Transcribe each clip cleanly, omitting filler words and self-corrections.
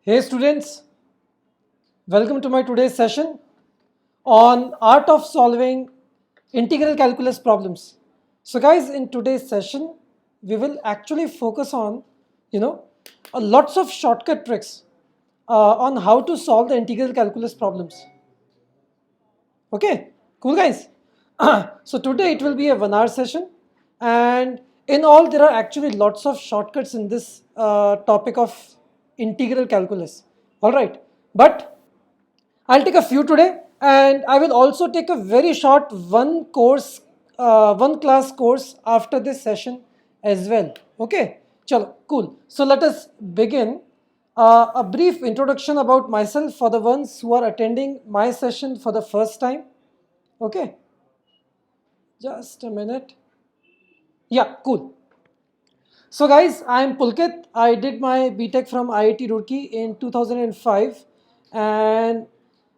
Hey students, welcome to my today's session on art of solving integral calculus problems. So guys, in today's session, we will actually focus on, lots of shortcut tricks on how to solve the integral calculus problems. Okay, cool guys. So today it will be a 1 hour session, and in all there are actually lots of shortcuts in this topic of integral calculus. All right, but I'll take a few today, and I will also take a very short one class course after this session as well. Okay, chalo, cool. So let us begin. A brief introduction about myself for the ones who are attending my session for the first time. Okay, just a minute. Yeah, cool. So guys, I am Pulkit. I did my BTech from IIT Roorkee in 2005, and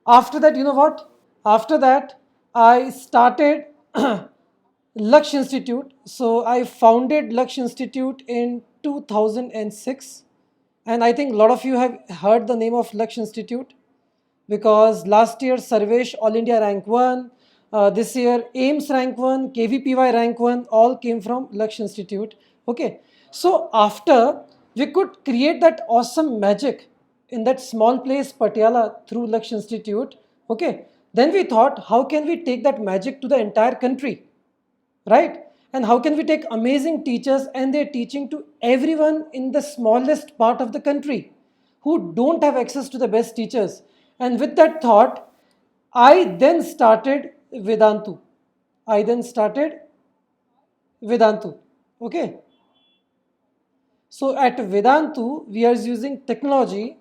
after that, you know what? After that, I started Laksh Institute. So I founded Laksh Institute in 2006, and I think a lot of you have heard the name of Laksh Institute because last year Sarvesh All India rank 1, this year AIMS rank 1, KVPY rank 1, all came from Laksh Institute. Okay, so after we could create that awesome magic in that small place Patiala through Laksh Institute, okay, then we thought how can we take that magic to the entire country, right? And how can we take amazing teachers and they're teaching to everyone in the smallest part of the country who don't have access to the best teachers? And with that thought, I then started Vedantu. I then started Vedantu. Okay. So at Vedantu, we are using technology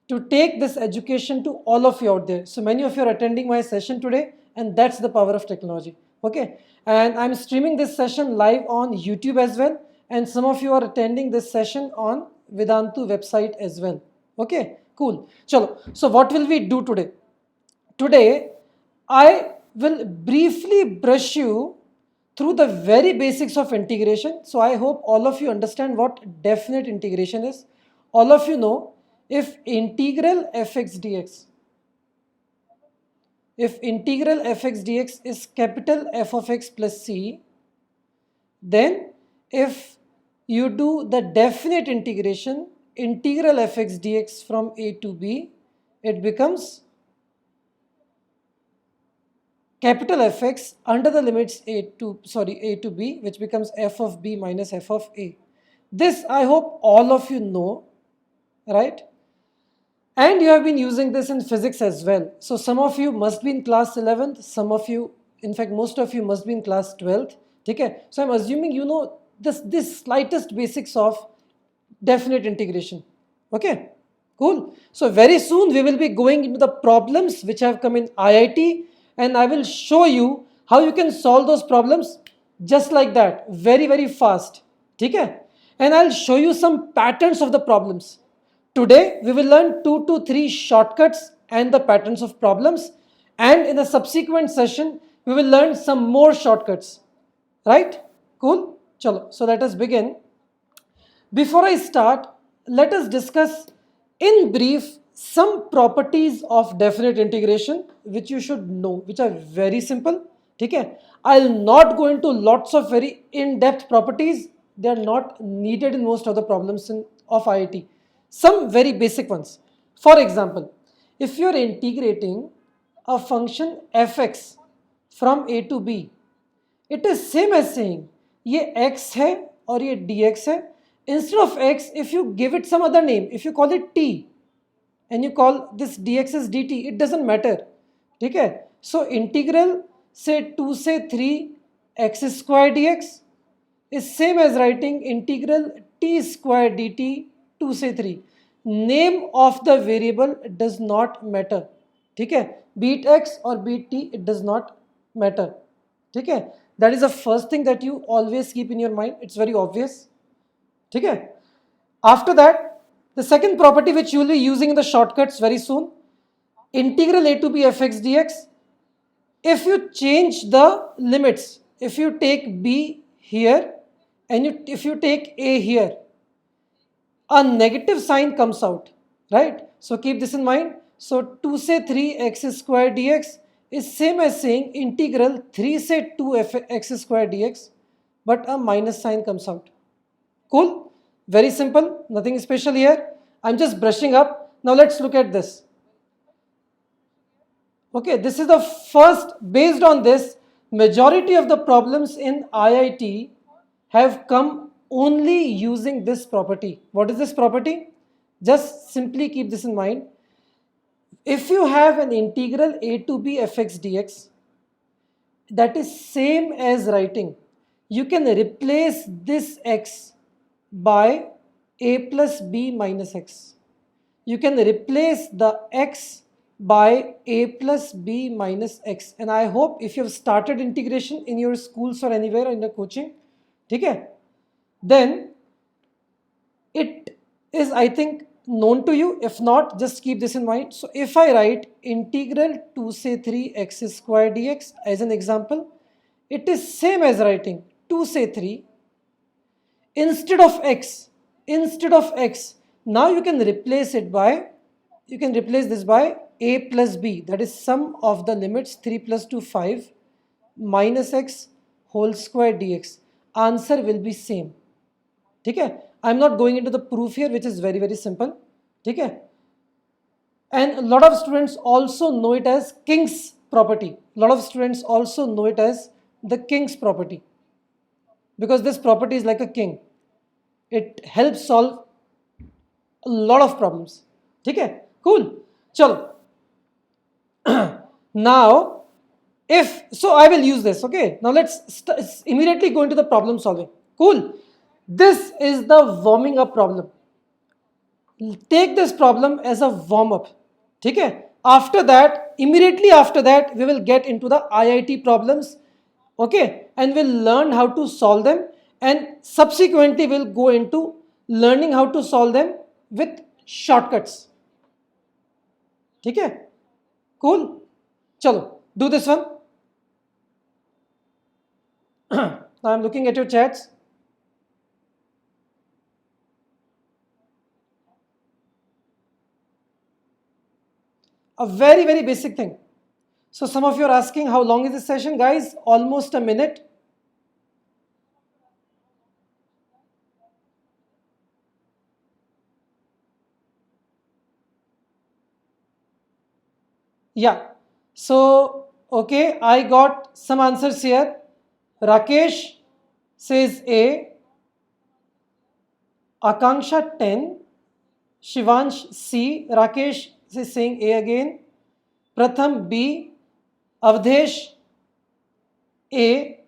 to take this education to all of you out there. So many of you are attending my session today, and that's the power of technology. Okay, and I'm streaming this session live on YouTube as well, and some of you are attending this session on Vedantu website as well. Okay, cool. Chalo. So what will we do today? Today, I will briefly brush you through the very basics of integration. So I hope all of you understand what definite integration is. All of you know if integral fx dx, if integral fx dx is capital F of x plus c, then if you do the definite integration, integral fx dx from a to b, it becomes capital Fx under the limits a to b, which becomes f of b minus f of a. This I hope all of you know, right? And you have been using this in physics as well. So some of you must be in class 11th, some of you, in fact most of you must be in class 12th. Okay? So I'm assuming you know this slightest basics of definite integration. Okay, cool. So very soon we will be going into the problems which have come in IIT, and I will show you how you can solve those problems just like that, very fast. Okay? And I'll show you some patterns of the problems. Today we will learn 2 to 3 shortcuts and the patterns of problems, and in the subsequent session we will learn some more shortcuts. Right? Cool? Chalo. So let us begin. Before I start, let us discuss in brief some properties of definite integration which you should know, which are very simple. Okay? I'll not go into lots of very in-depth properties. They are not needed in most of the problems of IIT. Some very basic ones. For example, if you are integrating a function fx from a to b, it is same as saying ये x है और ये dx है. Instead of x, if you give it some other name, if you call it t and you call this dx as dt, it doesn't matter. ठीक है? So integral say 2 से 3 x square dx is same as writing integral t square dt 2 से 3. Name of the variable does not matter. ठीक है? Be it x or be it t, it does not matter. ठीक है? That is the first thing that you always keep in your mind. It's very obvious. Okay? After that, the second property which you will be using in the shortcuts very soon, integral a to b fx dx. If you change the limits, if you take b here and if you take a here, a negative sign comes out. right? So keep this in mind. So 2 say 3 x square dx is same as saying integral 3 say 2 x square dx, but a minus sign comes out. Cool? Very simple, nothing special here. I'm just brushing up. Now let's look at this. Okay, this is the first, based on this, majority of the problems in IIT have come only using this property. What is this property? Just simply keep this in mind. If you have an integral a to b fx dx, that is same as writing, you can replace this x by a plus b minus x. You can replace the x by a plus b minus x. And I hope if you have started integration in your schools or anywhere in the coaching, okay, then it is, I think, known to you. If not, just keep this in mind. So if I write integral 2 say 3 x square dx as an example, it is same as writing 2 say 3 instead of x. Now you can replace it by, you can replace this by a plus b, that is sum of the limits 3 plus 2 5 minus x whole square dx. Answer will be same. Okay, I'm not going into the proof here, which is very simple. Okay, and a lot of students also know it as King's property. A lot of students also know it as the King's property, because this property is like a king. It helps solve a lot of problems. Okay, cool. Chalo. Now, if so, I will use this. Okay, now let's immediately go into the problem solving. Cool. This is the warming up problem. Take this problem as a warm up. Okay. After that, immediately after that, we will get into the IIT problems. Okay, and we'll learn how to solve them, and subsequently we'll go into learning how to solve them with shortcuts. Okay, cool. Chalo, do this one. Now I'm looking at your chats. A very basic thing. So some of you are asking how long is this session, guys? Almost a minute. Yeah. So, okay, I got some answers here. Rakesh says A, Akanksha 10, Shivansh C, Rakesh is saying A again, Pratham B, Avdesh A,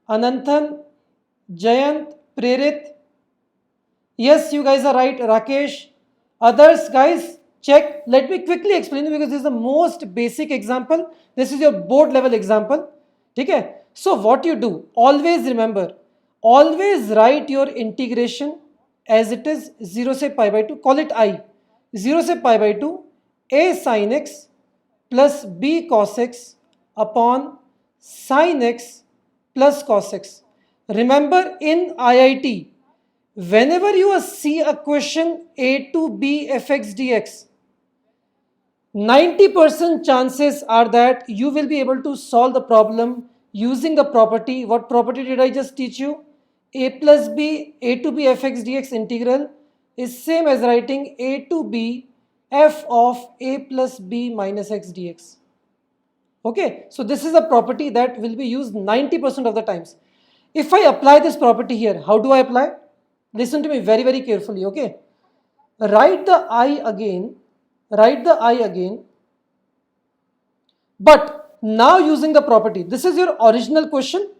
Ananthan, Jayant, Prerit. Yes, you guys are right, Rakesh. Others, guys, check. Let me quickly explain you, because this is the most basic example. This is your board level example. Okay? So what you do, always remember, always write your integration as it is 0 say pi by 2, call it I. 0 say pi by 2, a sin x plus b cos x upon sin x plus cos x. Remember, in IIT, whenever you see a question a to b fx dx, 90% chances are that you will be able to solve the problem using the property. What property did I just teach you? A plus b, a to b fx dx integral is same as writing a to b f of a plus b minus x dx. Okay, so this is a property that will be used 90% of the times. If I apply this property here, how do I apply? Listen to me very carefully, okay? Write the I again, but now using the property. This is your original question.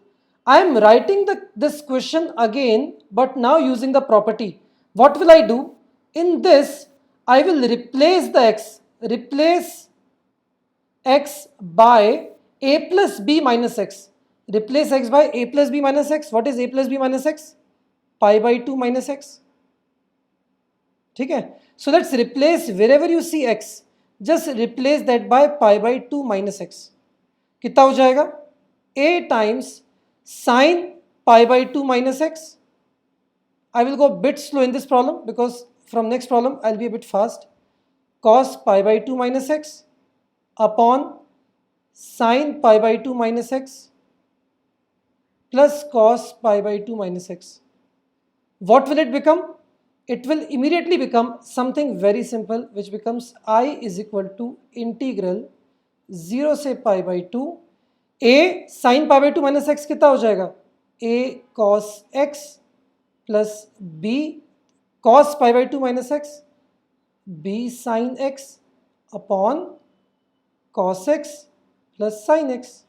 I am writing this question again, but now using the property. What will I do? In this, I will replace the x by a plus b minus x. Replace x by a plus b minus x. What is a plus b minus x? Pi by 2 minus x. Okay? So let's replace, wherever you see x, just replace that by pi by 2 minus x. कितना हो जाएगा? A times sin pi by 2 minus x I will go a bit slow in this problem because from next problem I'll be a bit fast. Cos pi by 2 minus x upon sin pi by 2 minus x plus cos pi by 2 minus x. What will it become? It will immediately become something very simple, which becomes I is equal to integral 0 से pi by 2 a sin pi by 2 minus x कितना हो जाएगा? A cos x plus b cos pi by 2 minus x b sin x upon cos x plus sin x.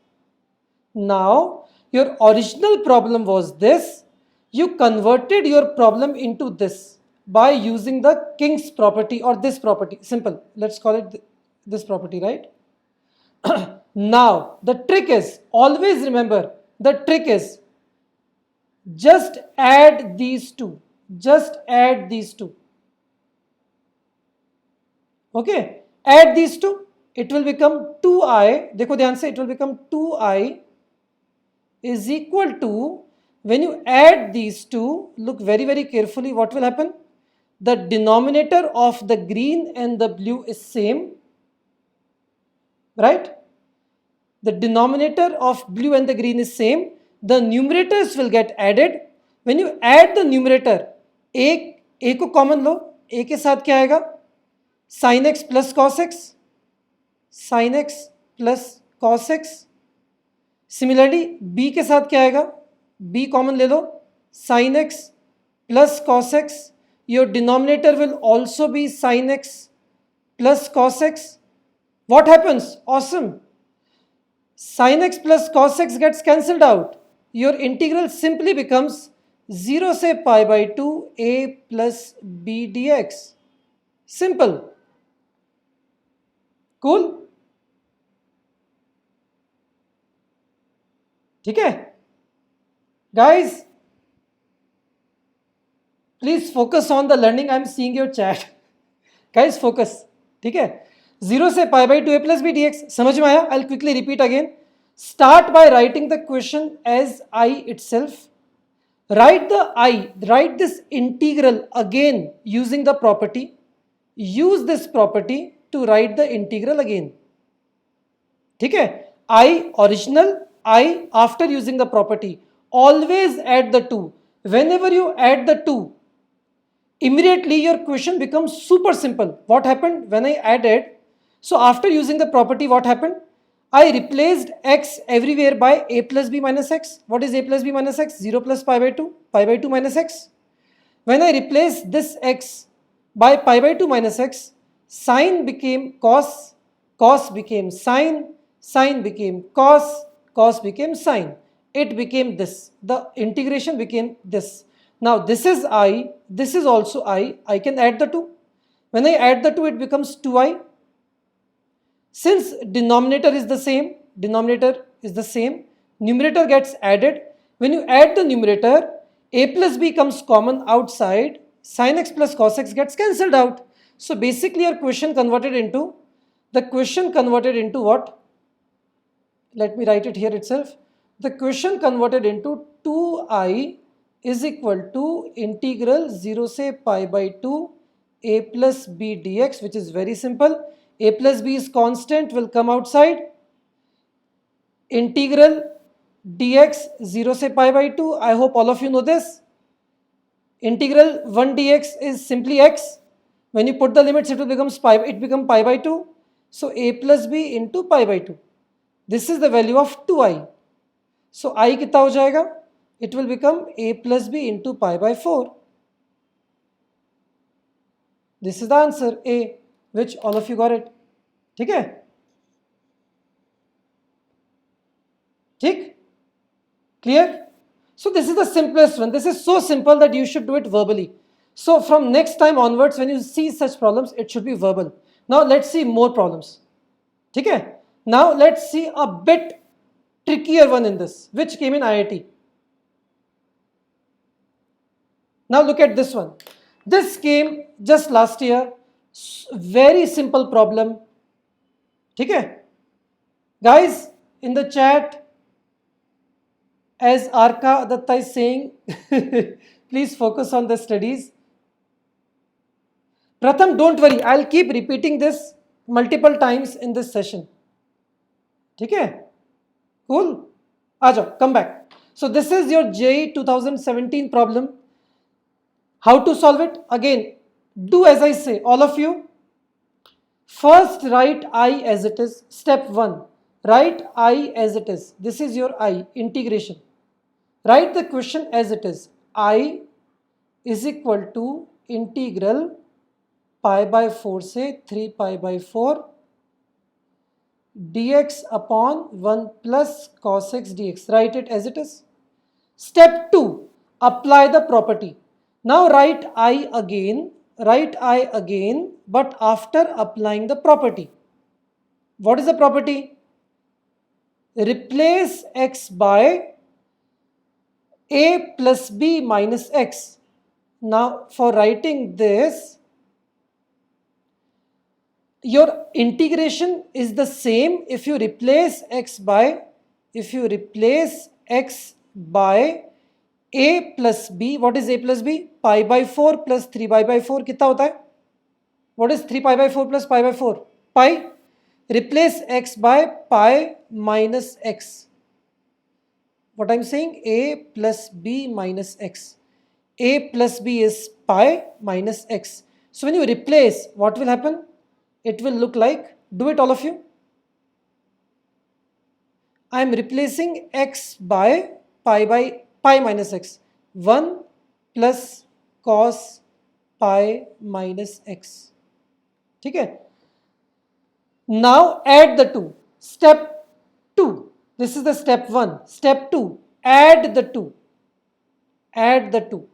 Now, your original problem was this. You converted your problem into this by using the King's property or this property. Simple. Let's call it this property, right? Now, the trick is, always remember, the trick is just add these two. Just add these two. Okay? Add these two. It will become 2i. देखो ध्यान से, it will become 2i is equal to, when you add these two, look very carefully what will happen. The denominator of the green and the blue is same, right? The denominator of blue and the green is same. The numerators will get added. When you add the numerator, a को common low, a के साथ क्या आएगा? Sin x plus cos x, sin x plus cos x. Similarly, b के साथ क्या आएगा? b common ले लो, sin x plus cos x. Your denominator will also be sin x plus cos x. What happens? Awesome. Sin x plus cos x gets cancelled out. Your integral simply becomes 0 से pi by 2 a plus b dx. Simple. Cool? ठीक है? Guys, please focus on the learning. I am seeing your chat. Guys, focus. ठीक है? 0 से pi by 2 a plus b dx. समझ में आया? I'll quickly repeat again. Start by writing the question as I itself. Write this integral again using the property. Use this property to write the integral again. ठीक है? I original, I after using the property. Always add the two. Whenever you add the two, immediately your question becomes super simple. What happened when I added? So after using the property, what happened? I replaced x everywhere by a plus b minus x. What is a plus b minus x? 0 plus pi by 2 minus x. When I replace this x by pi by 2 minus x, sine became cos, cos became sine, sine became cos, cos became sine. It became this. The integration became this. Now this is I, this is also I can add the two. When I add the two, it becomes 2i. Since denominator is the same, numerator gets added. When you add the numerator, a plus b comes common outside, sin x plus cos x gets cancelled out. So basically your question converted into what? Let me write it here itself. The question converted into 2i is equal to integral 0 से pi by 2 a plus b dx, which is very simple. A plus b is constant, will come outside. Integral dx 0 से pi by 2. I hope all of you know this. Integral 1 dx is simply x. When you put the limits, it becomes pi by 2. So a plus b into pi by 2. This is the value of 2i. So I कितना हो जाएगा? It will become a plus b into pi by 4. This is the answer A, which all of you got it. ठीक है? ठीक? Clear? So this is the simplest one. This is so simple that you should do it verbally. So from next time onwards, when you see such problems, it should be verbal. Now let's see more problems. ठीक है? Now let's see a bit trickier one in this, which came in IIT. Now look at this one. This came just last year. Very simple problem. ठीक है? Guys, in the chat, As Arka Datta is saying, please focus on the studies. Pratham, don't worry, I'll keep repeating this multiple times in this session. Okay? Cool? Aajo, come back. So this is your JEE 2017 problem. How to solve it? Again, do as I say, all of you. First, write I as it is. Step 1. Write I as it is. This is your I, integration. Write the question as it is. I is equal to integral pi by 4 से 3 pi by 4 dx upon 1 plus cos x dx. Write it as it is. Step 2. Apply the property. Now write I again, but after applying the property. What is the property? Replace x by a plus b minus x. Now for writing this, your integration is the same if you replace x by a plus b. What is a plus b? Pi by 4 plus 3 pi by 4 कितना होता है? What is 3 pi by 4 plus pi by 4? Pi. Replace x by pi minus x. What I'm saying? A plus b minus x. A plus b is pi minus x. So when you replace, what will happen? It will look like, do it all of you. I am replacing x by pi minus x. 1 plus cos pi minus x. Okay? Now add the two. Step 2. This is the step 1. Step 2. Add the two. Add the two.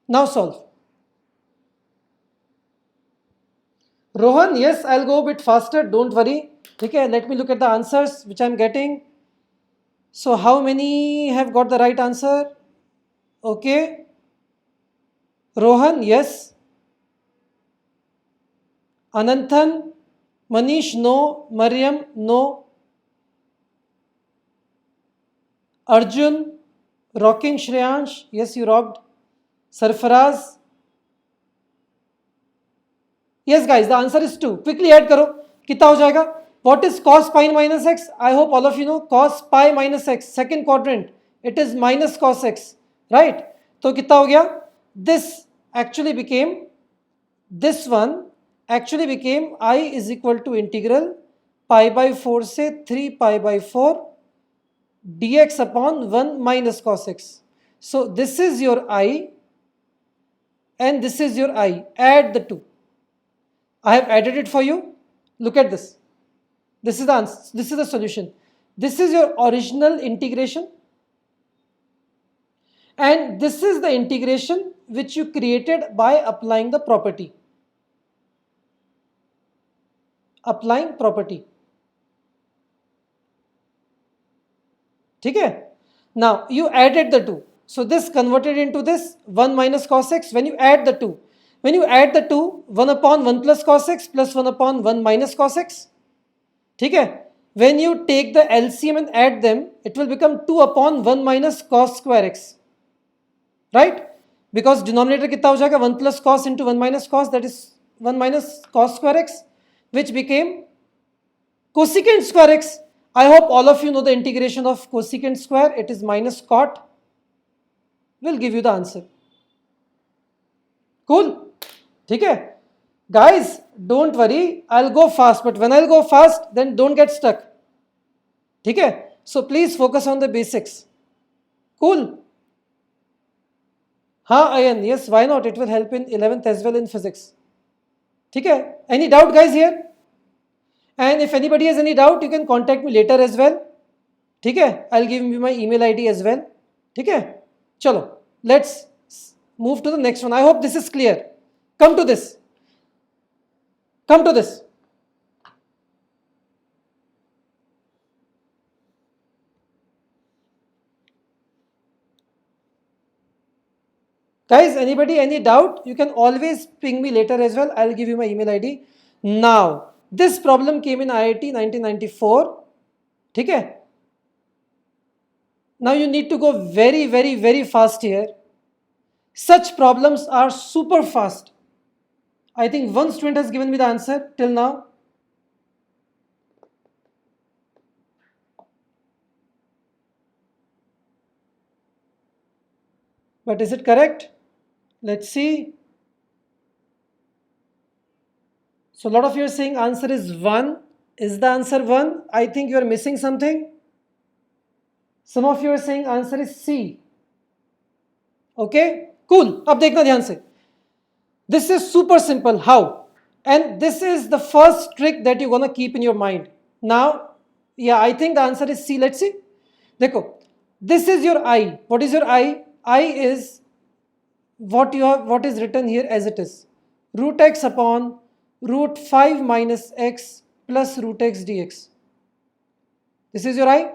Now solve. Rohan, yes, I'll go a bit faster. Don't worry. Okay, let me look at the answers which I'm getting. So how many have got the right answer? Okay. Rohan, yes. Ananthan, Manish, no. Mariam, no. Arjun, rocking Shreyansh, yes, you rocked. Sarfaraz. Yes, guys, the answer is 2. Quickly add करो. कितना हो जाएगा? What is cos pi minus x? I hope all of you know cos pi minus x. Second quadrant. It is minus cos x. Right? तो कितना हो गया? This actually became, this one actually became I is equal to integral pi by 4 से 3 pi by 4 dx upon 1 minus cos x. So this is your I and this is your I. Add the two. I have added it for you. Look at this. This is the answer. This is the solution. This is your original integration. And this is the integration which you created by applying the property. Applying property. Okay? Now you added the two. So this converted into this 1 minus cos x. When you add the two, 1 upon 1 plus cos x plus 1 upon 1 minus cos x. Okay? When you take the LCM and add them, it will become 2 upon 1 minus cos square x. Right? Because denominator कितना हो जाएगा? 1 plus cos into 1 minus cos, that is 1 minus cos square x, which became cosecant square x. I hope all of you know the integration of cosecant square. It is minus cot. Will give you the answer. Cool? Okay? Guys, don't worry. I'll go fast. But when I'll go fast, then don't get stuck. Okay? So please focus on the basics. Cool? Ha, Ayan. Yes, why not? It will help in 11th as well in physics. Okay? Any doubt, guys, here? And if anybody has any doubt, you can contact me later as well. Okay? I'll give you my email ID as well. Okay? Chalo. Let's move to the next one. I hope this is clear. Come to this. Come to this. Guys, anybody, any doubt? You can always ping me later as well. I'll give you my email ID. Now, this problem came in IIT 1994. Okay? Now you need to go very, very, very fast here. Such problems are super fast. I think one student has given me the answer till now. But is it correct? Let's see. So a lot of you are saying answer is 1. Is the answer 1? I think you are missing something. Some of you are saying answer is C. Okay, cool. अब देखना ध्यान से. This is super simple. How? And this is the first trick that you're gonna keep in your mind. Now, yeah, I think the answer is C. Let's see. देखो, this is your I. What is your I? I is what you have. What is written here as it is. Root x upon root 5 minus x plus root x dx. This is your I.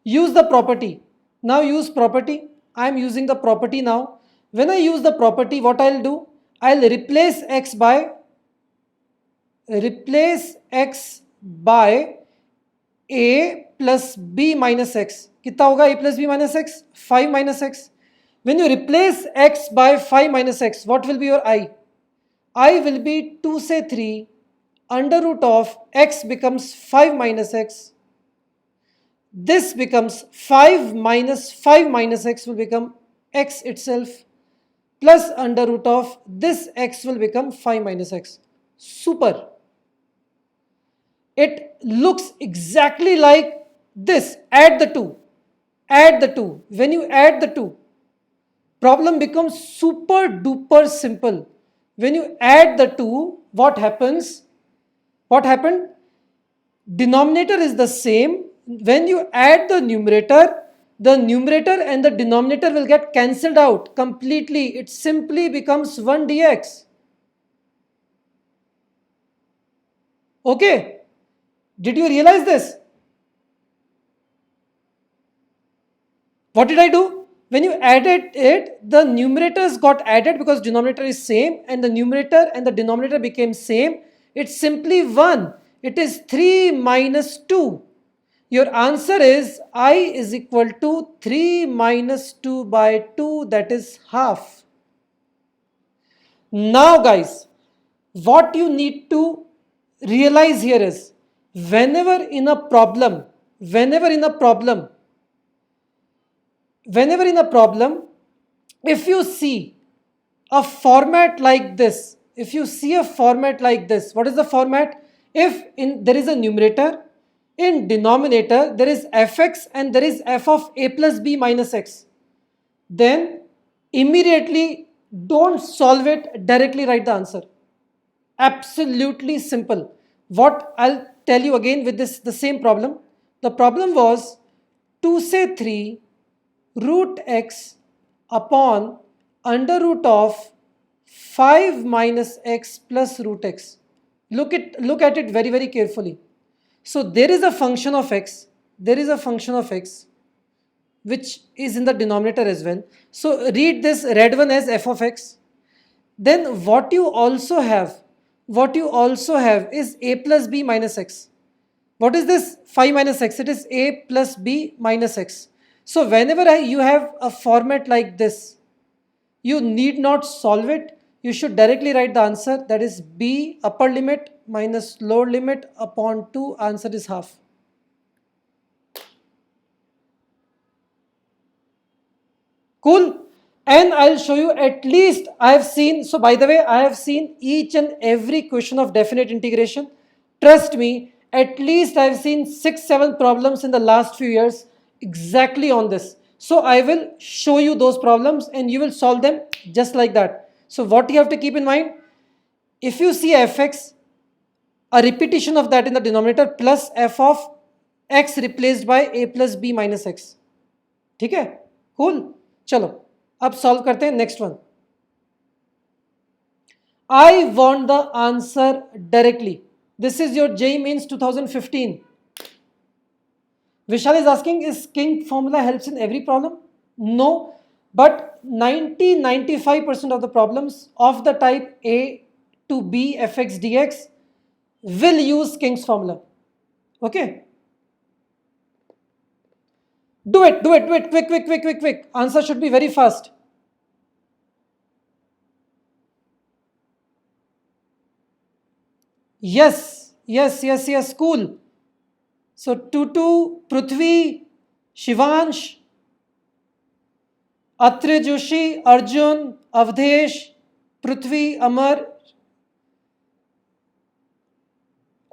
Use the property. Now use property. I am using the property now. When I use the property, what I'll do? I'll replace x by a plus b minus x. कितना होगा a plus b minus x? 5 minus x. When you replace x by 5 minus x, what will be your I? I will be 2 say 3 under root of x becomes 5 minus x. This becomes 5 minus x will become x itself plus under root of this x will become 5 minus x. Super. It looks exactly like this. Add the two. Add the two. When you add the two, problem becomes super duper simple. When you add the two, what happens? What happened? Denominator is the same. When you add the numerator and the denominator will get cancelled out completely. It simply becomes 1 dx. Okay. Did you realize this? What did I do? When you added it, the numerators got added because denominator is same and the numerator and the denominator became same. It's simply 1. It is 3 minus 2. Your answer is I is equal to 3 minus 2 by 2, that is half. Now guys, what you need to realize here is whenever in a problem, if you see a format like this, what is the format? If there is a numerator, in denominator there is fx and there is f of a plus b minus x, then immediately don't solve it, directly write the answer. Absolutely simple. What I'll tell you again with this, the same problem. The problem was 2 say 3 root x upon under root of 5 minus x plus root x. Look at it very, very carefully. So there is a function of x, which is in the denominator as well. So read this red one as f of x. Then what you also have is a plus b minus x. What is this 5 minus x? It is a plus b minus x. So whenever you have a format like this, you need not solve it. You should directly write the answer, that is b upper limit minus lower limit upon 2, answer is half. Cool. And I'll show you at least I have seen, so by the way, I have seen each and every question of definite integration. Trust me, at least I've seen 6-7 problems in the last few years exactly on this. So I will show you those problems and you will solve them just like that. So what you have to keep in mind, if you see fx, a repetition of that in the denominator plus f of x replaced by a plus b minus x. ठीक है? Cool. चलो अब solve करते हैं next one. I want the answer directly. This is your JEE Mains 2015. Vishal is asking, is king formula helps in every problem? No, but 90-95% of the problems of the type a to b fx dx will use King's formula. Okay. Do it, do it, do it, quick, quick, quick, quick, quick. Answer should be very fast. Yes, yes, yes, yes, cool. So Tutu, Prithvi, Shivansh, Atre Joshi, Arjun, Avdesh, Prithvi, Amar,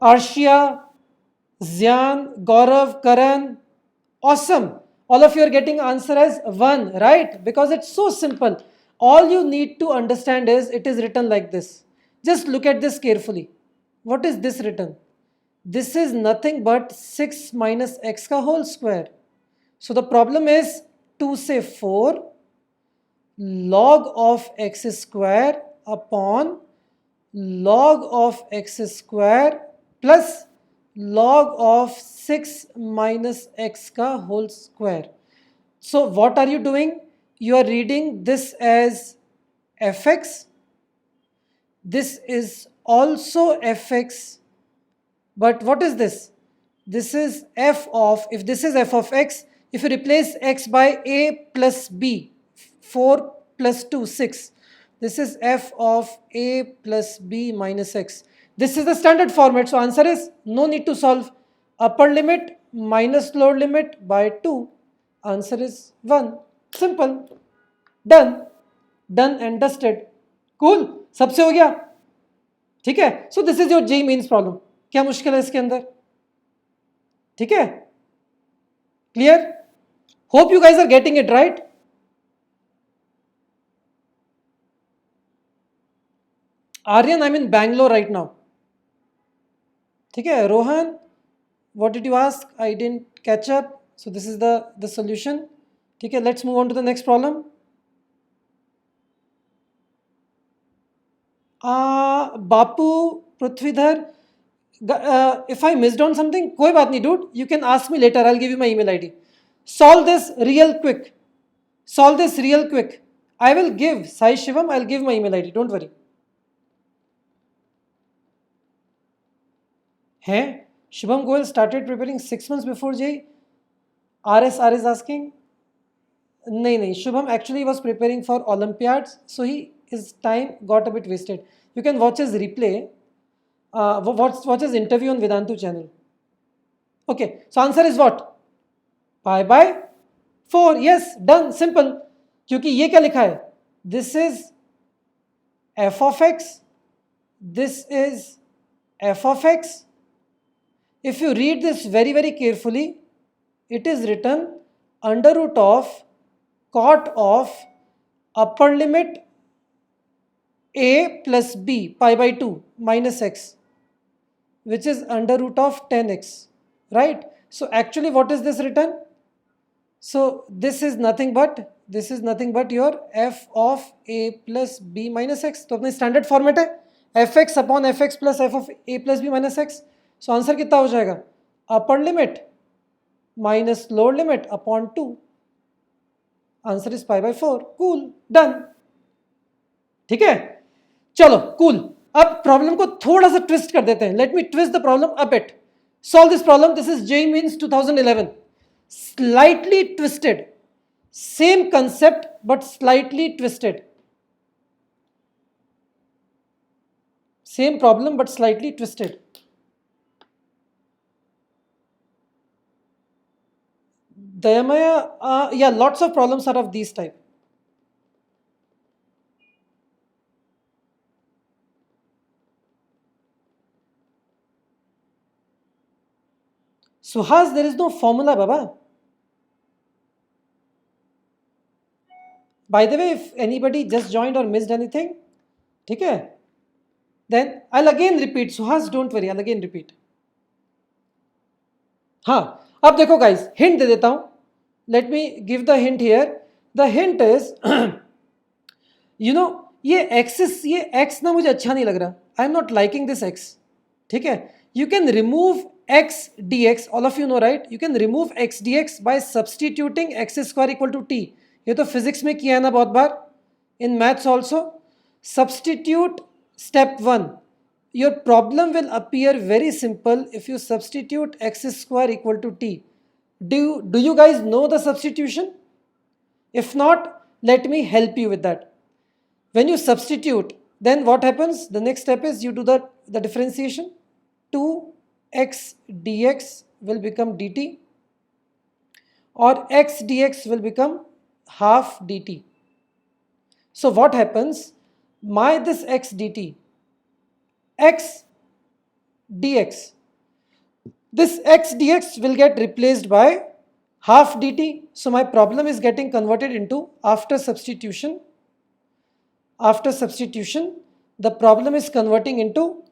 Arshia, Zyan, Gaurav, Karan. Awesome. All of you are getting answer as 1, right? Because it's so simple. All you need to understand is it is written like this. Just look at this carefully. What is this written? This is nothing but 6 minus x ka whole square. So the problem is to say 4 log of x square upon log of x square plus log of 6 minus x ka whole square. So what are you doing? You are reading this as fx. This is also fx. But what is this? This is f of, if this is f of x, if you replace x by a plus b, 4 plus 2, 6. This is f of a plus b minus x. This is the standard format. So answer is no need to solve. Upper limit minus lower limit by 2. Answer is 1. Simple. Done. Done and dusted. Cool. सबसे हो गया. ठीक है. So this is your JEE means problem. क्या मुश्किल है इसके अंदर? ठीक है? Clear? Hope you guys are getting it right. Aryan, I'm in Bangalore right now. ठीक है? Rohan, what did you ask? I didn't catch up. So this is the solution. ठीक है? Let's move on to the next problem. Bapu, Prithvidhar, if I missed on something, कोई बात नहीं, dude. You can ask me later. I'll give you my email ID. Solve this real quick. Solve this real quick. I will give Sai Shivam. I'll give my email ID. Don't worry. Hey, Shubham Goel started preparing 6 months before JEE. RSR is asking. नहीं, Shubham actually was preparing for Olympiads, so his time got a bit wasted. You can watch his replay. Watch his interview on Vedantu channel. Okay, so answer is what? Pi by 4. Yes, done. Simple. क्योंकि ये क्या लिखा है? This is f of x. This is f of x. If you read this very, very carefully, it is written under root of cot of upper limit a plus b pi by 2 minus x, which is under root of 10x, right? So actually what is this written? So this is nothing but your f of a plus b minus x. तो अपने standard format है fx upon fx plus f of a plus b minus x. So answer कितना हो जाएगा? Upper limit minus lower limit upon 2. Answer is pi by 4. Cool. Done. ठीक है? चलो cool. अब प्रॉब्लम को थोड़ा सा ट्विस्ट कर देते हैं. Let me twist the problem a bit. Solve this problem. This is JEE Means 2011. Slightly twisted. Same concept but slightly twisted. Same problem but slightly twisted. Dayamaya, yeah, lots of problems are of these type. Suhas, there is no formula, Baba. By the way, if anybody just joined or missed anything, okay, then I'll again repeat. Suhas, don't worry, I'll again repeat. हाँ, अब देखो guys, hint दे देता हूँ. Let me give the hint here. The hint is, you know, ये x ना मुझे अच्छा नहीं लग रहा. I am not liking this x. ठीक है? You can remove x dx. All of you know, right? You can remove x dx by substituting x square equal to t. ये तो physics में किया है ना बहुत बार. In maths also. Substitute step 1. Your problem will appear very simple if you substitute x square equal to t. Do you guys know the substitution? If not, let me help you with that. When you substitute, then what happens? The next step is you do the differentiation. 2x dx will become dt, or x dx will become half dt. So what happens? This x dt, x dx, this x dx will get replaced by half dt. So my problem is getting converted into, after substitution, the problem is converting into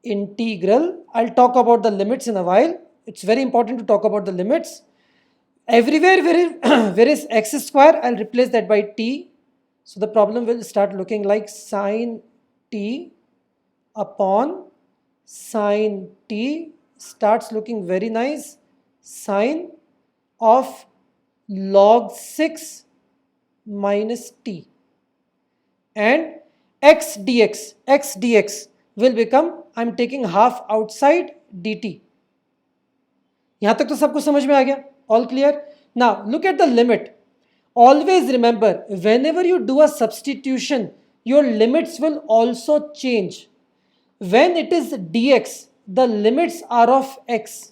integral. I'll talk about the limits in a while. It's very important to talk about the limits. Everywhere where is x square, I'll replace that by t. So the problem will start looking like sine t upon sine t, starts looking very nice, sine of log 6 minus t, and x dx will become, I'm taking half outside dt. यहां तक तो सबको समझ में आ गया? All clear? Now look at the limit. Always remember, whenever you do a substitution, your limits will also change. When it is dx, the limits are of x.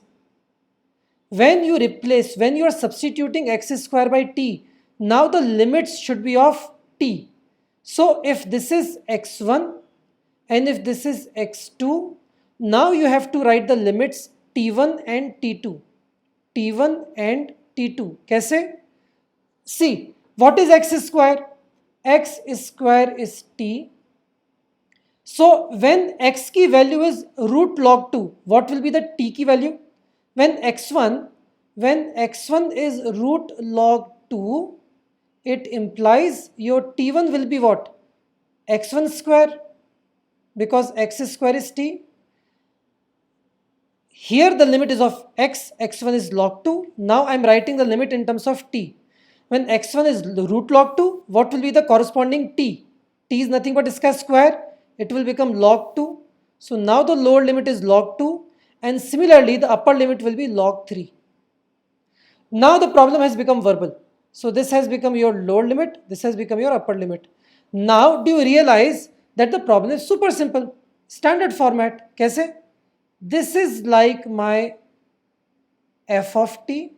When you are substituting x square by t, now the limits should be of t. So if this is x1 and if this is x2, now you have to write the limits t1 and t2. t1 and t2. कैसे? See, what is x square? X square is t. So when x की value is root log 2, what will be the t की value? When x1 is root log 2, it implies your t1 will be what? x1 square, because x square is t. Here the limit is of x, x1 is log 2. Now I am writing the limit in terms of t. When x1 is root log 2, what will be the corresponding t? T is nothing but its square. It will become log 2. So now the lower limit is log 2, and similarly the upper limit will be log 3. Now the problem has become verbal. So this has become your lower limit, this has become your upper limit. Now do you realize that the problem is super simple? Standard format. कैसे? This is like my f of t.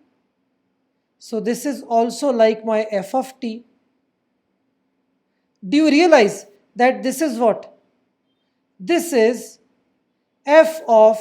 So this is also like my f of t. Do you realize that this is what? This is f of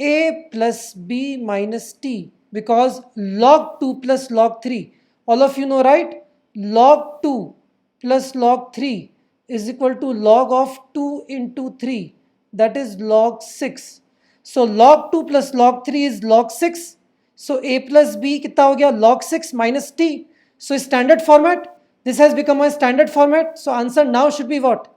a plus b minus t, because log 2 plus log 3. All of you know, right? Log 2 plus log 3 is equal to log of 2 into 3. That is log 6. So log 2 plus log 3 is log 6. So a plus b कितना हो गया? Log 6 minus t. So standard format. This has become a standard format. So answer now should be what?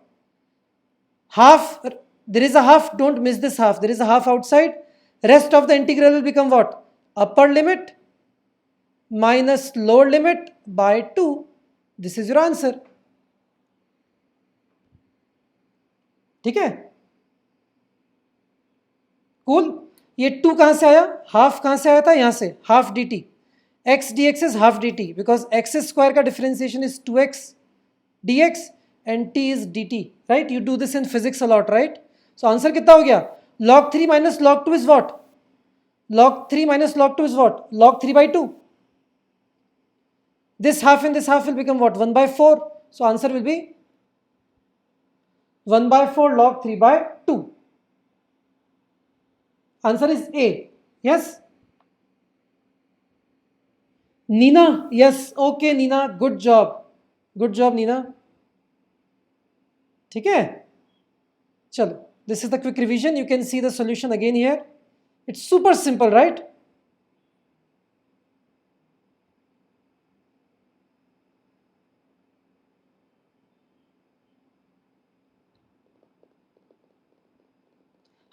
Half. There is a half. Don't miss this half. There is a half outside. Rest of the integral will become what? Upper limit minus lower limit by 2. This is your answer. ठीक है? Cool. ये 2 कहां से आया? Half कहां से आया था? यहां से, half dt. x dx is half dt because x square का differentiation is 2x dx and t is dt, right? You do this in physics a lot, right? So answer कितना हो गया? Log 3 minus log 2 is what? Log 3 minus log 2 is what? Log 3 by 2. This half and this half will become what? 1 by 4. So answer will be 1 by 4 log 3 by 2. Answer is A. Yes? Nina? Yes. Okay, Nina. Good job. Good job, Nina. ठीक है? चलो. This is the quick revision. You can see the solution again here. It's super simple, right?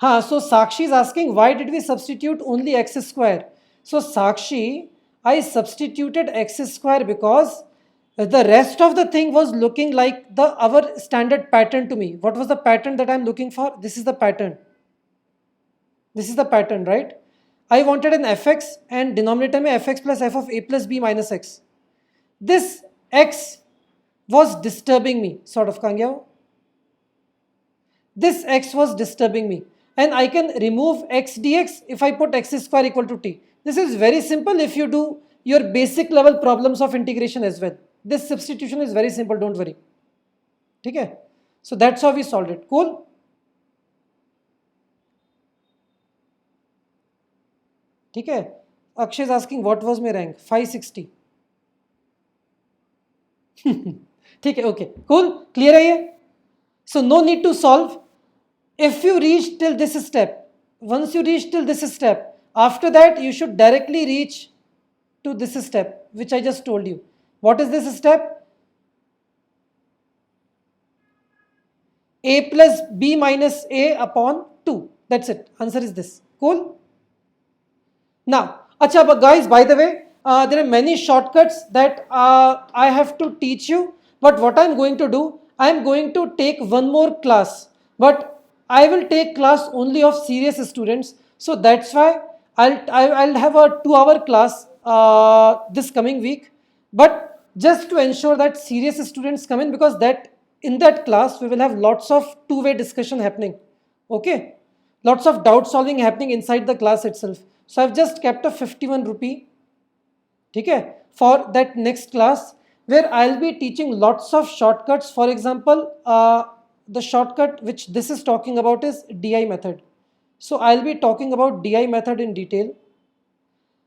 So Sakshi is asking, why did we substitute only x square? So Sakshi, I substituted x square because the rest of the thing was looking like our standard pattern to me. What was the pattern that I'm looking for? This is the pattern. This is the pattern, right? I wanted an fx and denominator में fx plus f of a plus b minus x. This x was disturbing me, sort of. कहाँ गया वो? This x was disturbing me, and I can remove x dx if I put x square equal to t. This is very simple if you do your basic level problems of integration as well. This substitution is very simple, don't worry. Okay, so that's how we solved it. Cool. Okay, Akshay is asking what was my rank? 560. Okay, cool. Clear है ये? So no need to solve. If you reach till this step, once you reach till this step, after that you should directly reach to this step, which I just told you. What is this step? A plus b minus a upon 2. That's it. Answer is this. Cool? Now, acha, but guys, by the way, there are many shortcuts that I have to teach you. But what I'm going to do, I'm going to take one more class. But I will take class only of serious students. So that's why I'll have a 2-hour class this coming week. But just to ensure that serious students come in, because that in that class we will have lots of two-way discussion happening. Okay, lots of doubt solving happening inside the class itself. So I've just kept a 51 rupee, okay, for that next class, where I'll be teaching lots of shortcuts. For example, the shortcut which this is talking about is DI method. So I'll be talking about DI method in detail.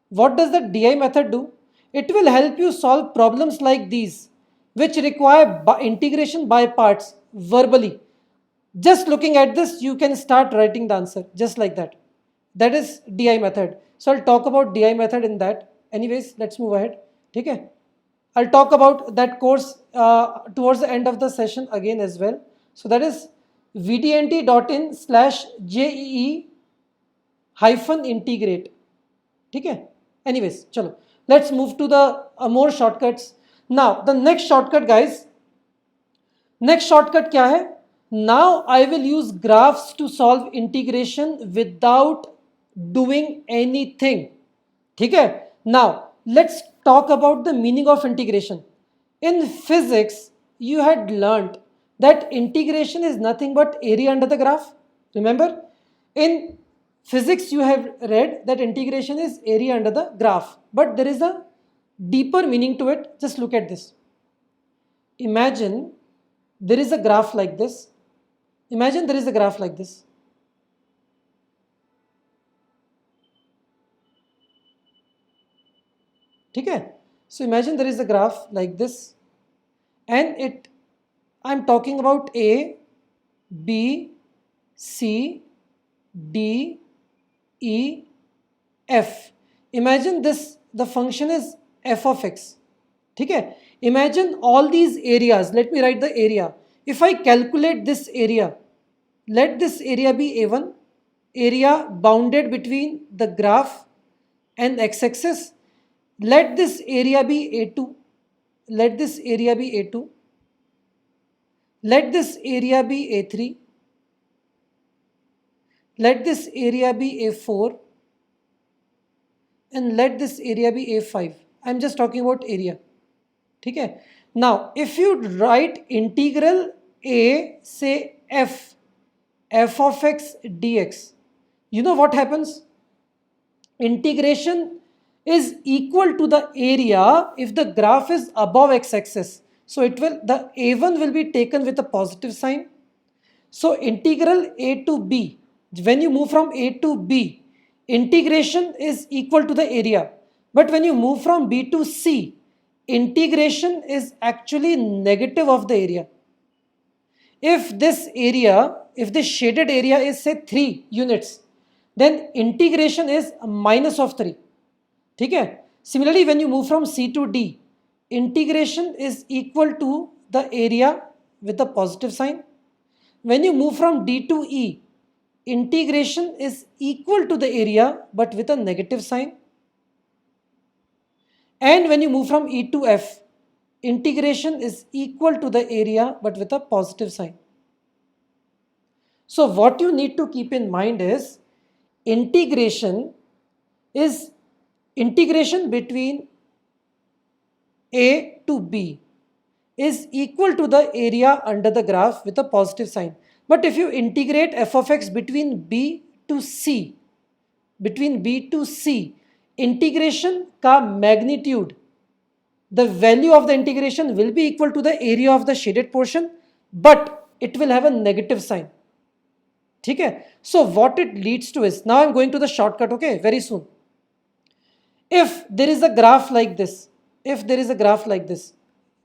What does the DI method do? It will help you solve problems like these, which require integration by parts verbally. Just looking at this, you can start writing the answer just like that. That is DI method. So I'll talk about DI method in that. Anyways, let's move ahead. Okay. I'll talk about that course towards the end of the session again as well. So that is vdnt.in/JEE-integrate. Okay. Anyways, chalo. Let's move to the more shortcuts. Now, the next shortcut, guys. Next shortcut kya hai? Now I will use graphs to solve integration without doing anything. Okay. Now, let's talk about the meaning of integration. In physics, you had learnt that integration is nothing but area under the graph. Remember? In physics, you have read that integration is area under the graph. But there is a deeper meaning to it. Just look at this. Imagine there is a graph like this. Imagine there is a graph like this. Okay? So imagine there is a graph like this, and I'm talking about A, B, C, D, E, F. Imagine this, the function is f of x. Okay? Imagine all these areas. Let me write the area. If I calculate this area, let this area be A1, area bounded between the graph and x-axis. Let this area be A2. Let this area be A2. Let this area be A3. Let this area be A4. And let this area be A5. I'm just talking about area. Okay? Now, if you write integral A, say f of x dx, you know what happens? Integration is equal to the area if the graph is above x-axis. So the A1 will be taken with a positive sign. So integral A to B, when you move from A to B, integration is equal to the area. But when you move from B to C, integration is actually negative of the area. If this shaded area is say 3 units, then integration is minus of 3. Okay? Similarly, when you move from C to D, integration is equal to the area with a positive sign. When you move from D to E, integration is equal to the area but with a negative sign. And when you move from E to F, integration is equal to the area but with a positive sign. So what you need to keep in mind is integration is integration between A to B is equal to the area under the graph with a positive sign. But if you integrate f of x between B to C, integration का magnitude, the value of the integration will be equal to the area of the shaded portion, but it will have a negative sign. Okay? So what it leads to is, now I'm going to the shortcut, okay, very soon. If there is a graph like this,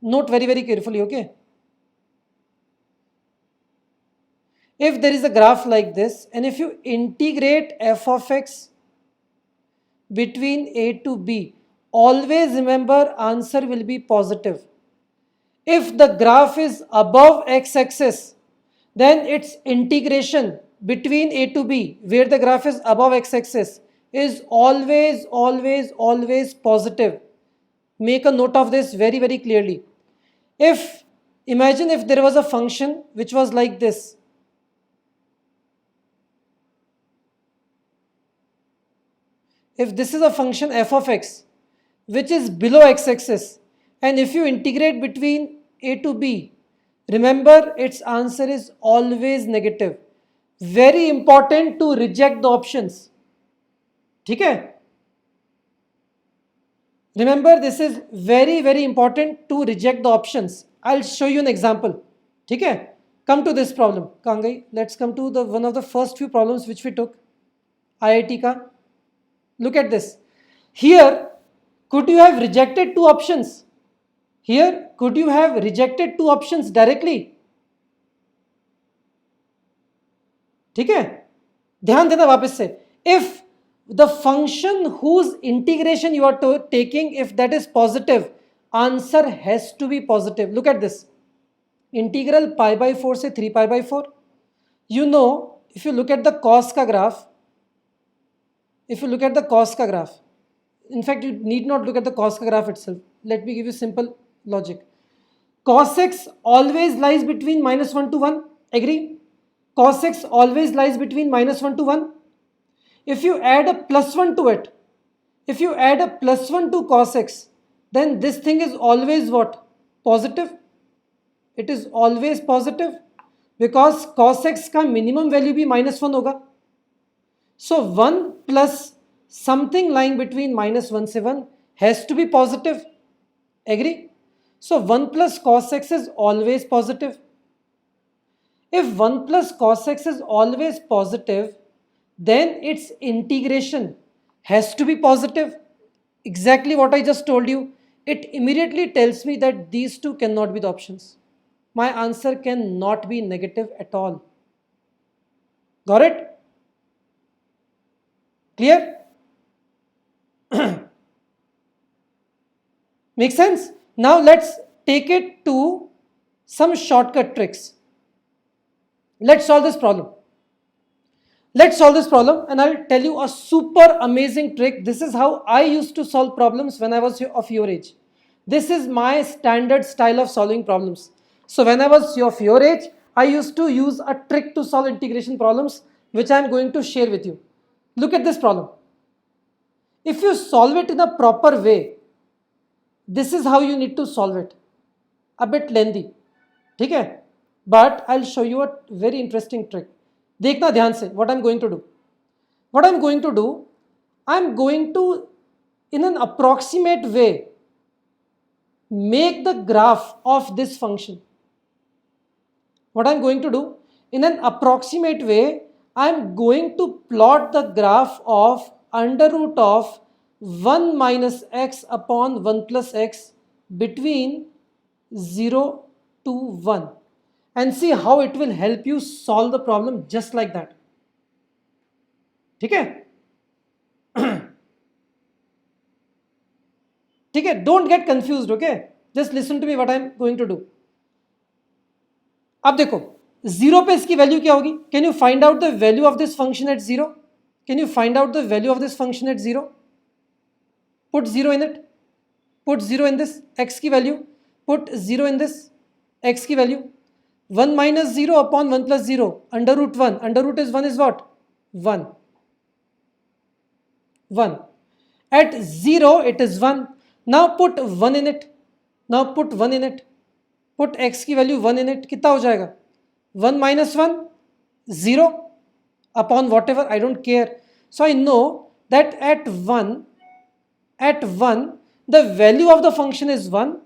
note very, very carefully, okay? If there is a graph like this, and if you integrate f of x between A to B, always remember answer will be positive. If the graph is above x-axis, then its integration between A to B, where the graph is above x-axis, is always positive. Make a note of this very, very clearly. Imagine if there was a function which was like this. If this is a function f of x, which is below x-axis, and if you integrate between A to B, remember its answer is always negative. Very important to reject the options. Okay? Remember, this is very, very important to reject the options. I'll show you an example. Okay? Come to this problem. Kangai, let's come to the one of the first few problems which we took. IIT ka. Look at this. Here, could you have rejected two options? Here, could you have rejected two options directly? ठीक है? ध्यान देना वापस से. If the function whose integration you are taking, if that is positive, answer has to be positive. Look at this. Integral pi by 4 से 3 pi by 4. You know, if you look at the cos ka graph, in fact, you need not look at the cos ka graph itself. Let me give you simple logic. Cos x always lies between -1 to 1. Agree? Cos x always lies between -1 to 1. If you add a +1 to it, if you add a +1 to cos x, then this thing is always what? Positive. It is always positive because cos x का minimum value भी -1 होगा. So 1 plus something lying between -1 से 1 has to be positive. Agree? So 1 plus cos x is always positive. If 1 plus cos x is always positive, then its integration has to be positive. Exactly what I just told you. It immediately tells me that these two cannot be the options. My answer cannot be negative at all. Got it? Clear? Make sense? Now let's take it to some shortcut tricks. Let's solve this problem. And I'll tell you a super amazing trick. This is how I used to solve problems when I was of your age. This is my standard style of solving problems. So when I was of your age, I used to use a trick to solve integration problems, which I am going to share with you. Look at this problem. If you solve it in a proper way, this is how you need to solve it. A bit lengthy. Okay? But I'll show you a very interesting trick. देखना ध्यान से what I'm going to do. I'm going to, in an approximate way, make the graph of this function. What I'm going to do, in an approximate way, I'm going to plot the graph of under root of 1 minus x upon 1 plus x between 0 to 1. And see how it will help you solve the problem just like that. Okay? Okay? Don't get confused, okay? Just listen to me what I'm going to do. अब देखो, 0 पे इसकी value क्या होगी? Can you find out the value of this function at 0? Can you find out the value of this function at 0? Put 0 in it. Put 0 in this x की value. Put 0 in this x की value. 1 minus 0 upon 1 plus 0, under root 1. Under root is 1 is what? 1. 1. At 0 it is 1. Now put 1 in it. Now put 1 in it. Put x की value 1 in it. कितना हो जाएगा? 1 minus 1, 0 upon whatever, I don't care. So I know that at 1 the value of the function is 1.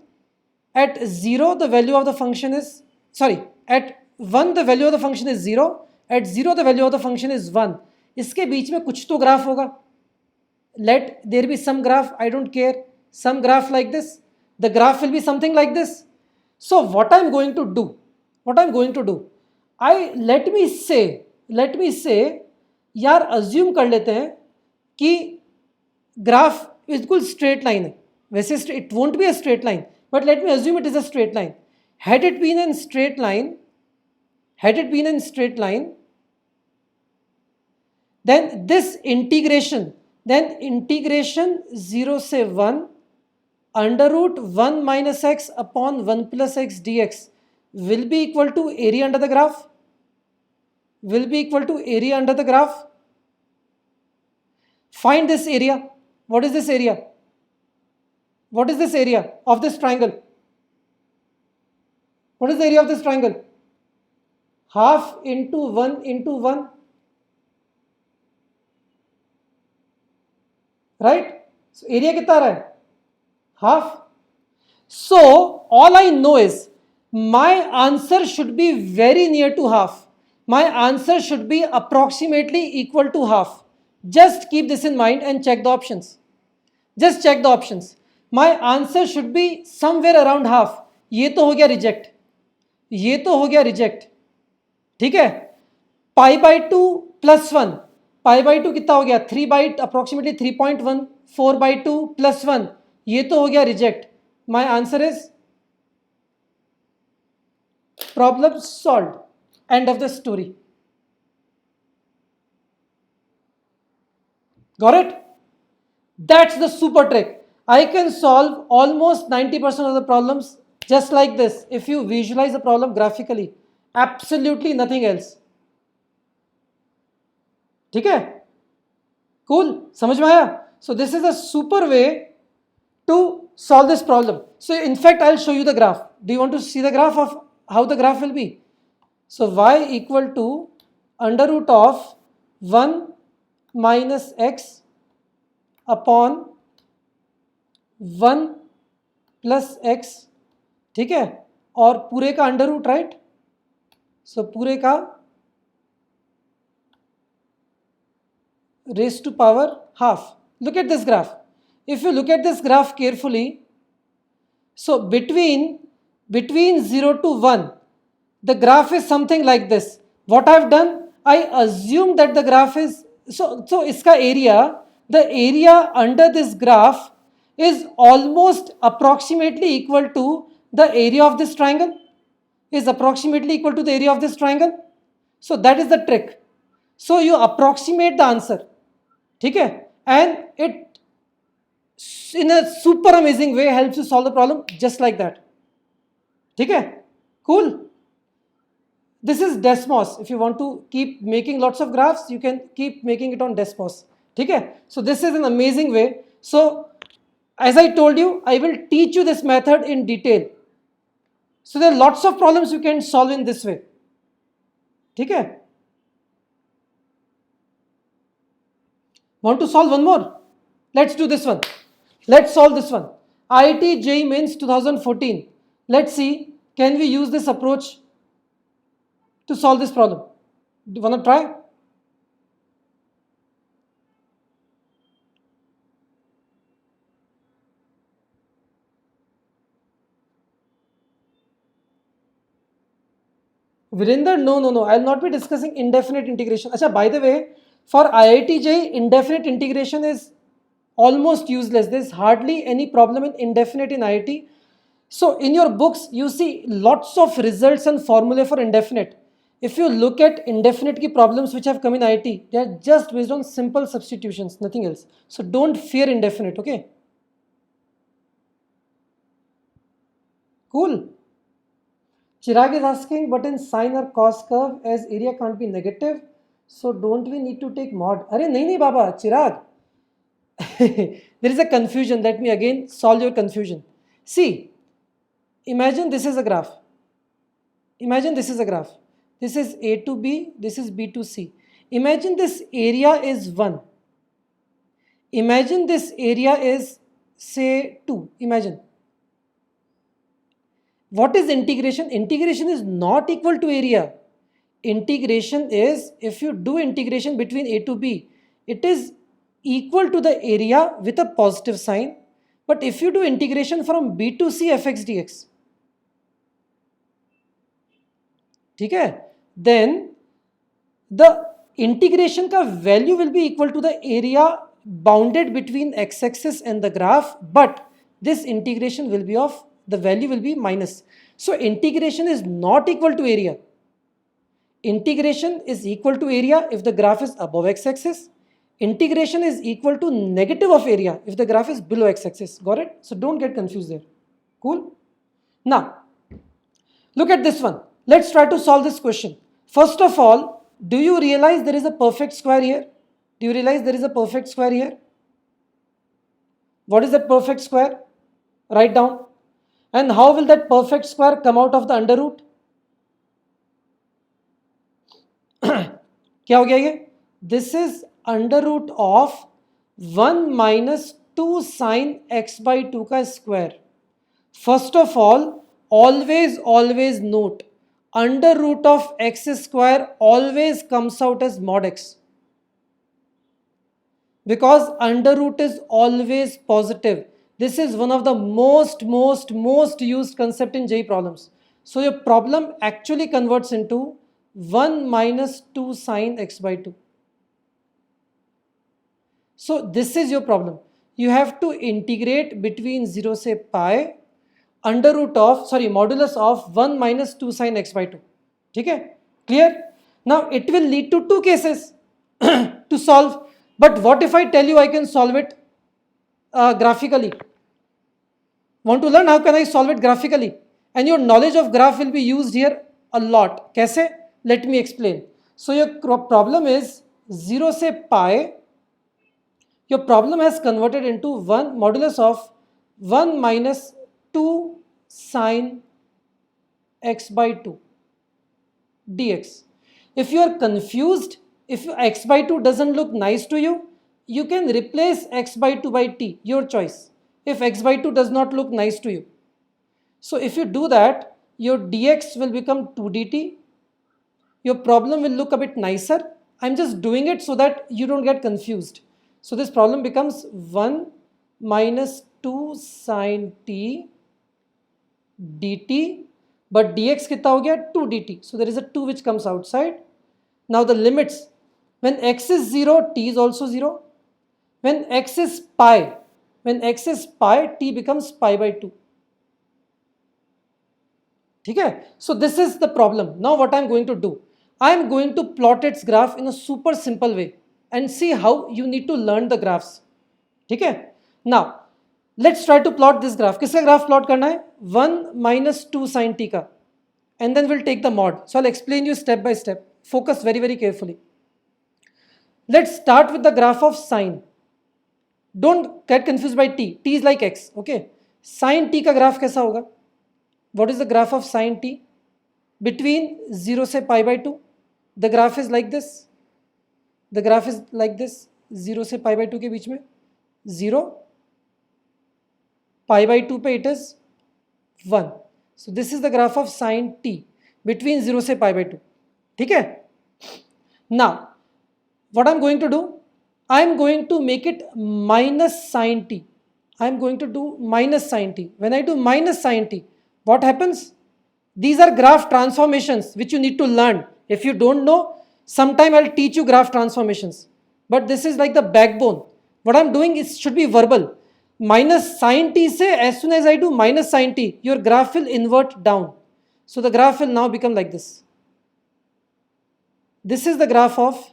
At 0 the value of the function is, sorry, at 1 the value of the function is 0. At 0 the value of the function is 1. इसके बीच में कुछ तो graph होगा. Let there be some graph, I don't care, some graph like this. The graph will be something like this. So what I'm going to do, let me say यार assume कर लेते हैं कि ग्राफ बिल्कुल straight line है. वैसे it won't be a straight line, but let me assume it is a straight line. Had it been in straight line, then this integration 0 से 1 under root 1 minus x upon 1 plus x dx will be equal to area under the graph. Find this area. What is this area? What is this area of this triangle? What is the area of this triangle? Half into 1 into 1. Right? So area कितना आ रहा है? Half. So all I know is my answer should be very near to half. My answer should be approximately equal to half. Just keep this in mind and check the options. Just check the options. My answer should be somewhere around half. ये तो हो गया reject. ठीक है? Pi by 2 plus 1. Pi by 2 कितना हो गया? 3 by approximately 3.1. 4 by 2 plus 1. ये तो हो गया reject. My answer is problem solve. End of the story. Got it? That's the super trick. I can solve almost 90% of the problems just like this if you visualize the problem graphically. Absolutely nothing else. ठीक है? Cool. समझ में आया? So this is a super way to solve this problem. So in fact, I'll show you the graph. Do you want to see the graph of how the graph will be? So y equal to under root of 1 minus x upon 1 plus x. ठीक है? और पूरे का under root, right? सो पूरे का raised to power half. Look at this graph. If you look at this graph carefully, so between 0 to 1, the graph is something like this. What I've done, I assume that the graph is, so iska area, the area under this graph is almost approximately equal to the area of this triangle. So that is the trick. So you approximate the answer. ठीक है? And it in a super amazing way helps you solve the problem just like that. ठीक है? Cool. This is Desmos. If you want to keep making lots of graphs, you can keep making it on Desmos. ठीक है? So this is an amazing way. So as I told you, I will teach you this method in detail. So there are lots of problems you can solve in this way. ठीक है? Want to solve one more? Let's do this one. Let's solve this one. IIT JEE Mains 2014. Let's see, can we use this approach to solve this problem? Do you want to try? Virender, no. I'll not be discussing indefinite integration. Acha, by the way, for IIT JEE, indefinite integration is almost useless. There's hardly any problem in indefinite in IIT. So in your books, you see lots of results and formulae for indefinite. If you look at indefinite ki problems which have come in IIT, they are just based on simple substitutions, nothing else. So don't fear indefinite, okay? Cool. Chirag is asking, but in sine or cos curve, as area can't be negative, so don't we need to take mod? अरे नहीं बाबा, चिराग there is a confusion. Let me again solve your confusion. See, imagine this is a graph. Imagine this is a graph. This is A to B, this is B to C. Imagine this area is 1. Imagine this area is say 2. Imagine. What is integration? Integration is not equal to area. Integration is, if you do integration between A to B, it is equal to the area with a positive sign. But if you do integration from B to C fx dx, okay, then the integration ka value will be equal to the area bounded between x-axis and the graph, but this integration will be of, the value will be minus. So integration is not equal to area. Integration is equal to area if the graph is above x-axis. Integration is equal to negative of area if the graph is below x-axis. Got it? So don't get confused there. Cool? Now, look at this one. Let's try to solve this question. First of all, do you realize there is a perfect square here? Do you realize there is a perfect square here? What is that perfect square? Write down. And how will that perfect square come out of the under root? क्या हो गया ये? This is under root of 1 minus 2 sine x by 2 का square. First of all, always note, under root of x square always comes out as mod x. Because under root is always positive. This is one of the most used concept in JEE problems. So your problem actually converts into 1 minus 2 sine x by 2. So this is your problem. You have to integrate between 0 से pi under root of, modulus of 1 minus 2 sine x by 2. Okay? Clear? Now it will lead to two cases to solve. But what if I tell you I can solve it graphically? Want to learn how can I solve it graphically? And your knowledge of graph will be used here a lot. Kaise? Let me explain. So your problem is 0 से pi. Your problem has converted into 1 modulus of 1 minus 2 sine x by 2 dx. If you are confused, if x by 2 doesn't look nice to you, you can replace x by 2 by t, your choice, if x by 2 does not look nice to you. So if you do that, your dx will become 2 dt. Your problem will look a bit nicer. I'm just doing it so that you don't get confused. So this problem becomes 1 minus 2 sine t dt, but dx कितना हो गया 2 dt. So there is a 2 which comes outside. Now the limits, when x is 0, t is also 0. When x is pi, t becomes pi by 2. Okay? So this is the problem. Now what I'm going to do, I'm going to plot its graph in a super simple way and see how you need to learn the graphs. Okay? Now let's try to plot this graph. किसका graph plot करना है? 1 minus 2 sine t का. And then we'll take the mod. So I'll explain you step by step. Focus very carefully. Let's start with the graph of sine. Don't get confused by t. T is like x. Okay? Sine t का graph कैसा होगा? What is the graph of sine t? Between 0 से pi by 2. The graph is like this. The graph is like this. 0 से pi by 2 के बीच में 0. Pi by 2 पे it is 1. So this is the graph of sine t between 0 से pi by 2. ठीक है? Now, what I'm going to do? I'm going to make it minus sine t. I'm going to do minus sine t. When I do minus sine t, what happens? These are graph transformations which you need to learn. If you don't know, sometime I'll teach you graph transformations. But this is like the backbone. What I'm doing is should be verbal. Minus sine t se, as soon as I do minus sine t, your graph will invert down. So the graph will now become like this. This is the graph of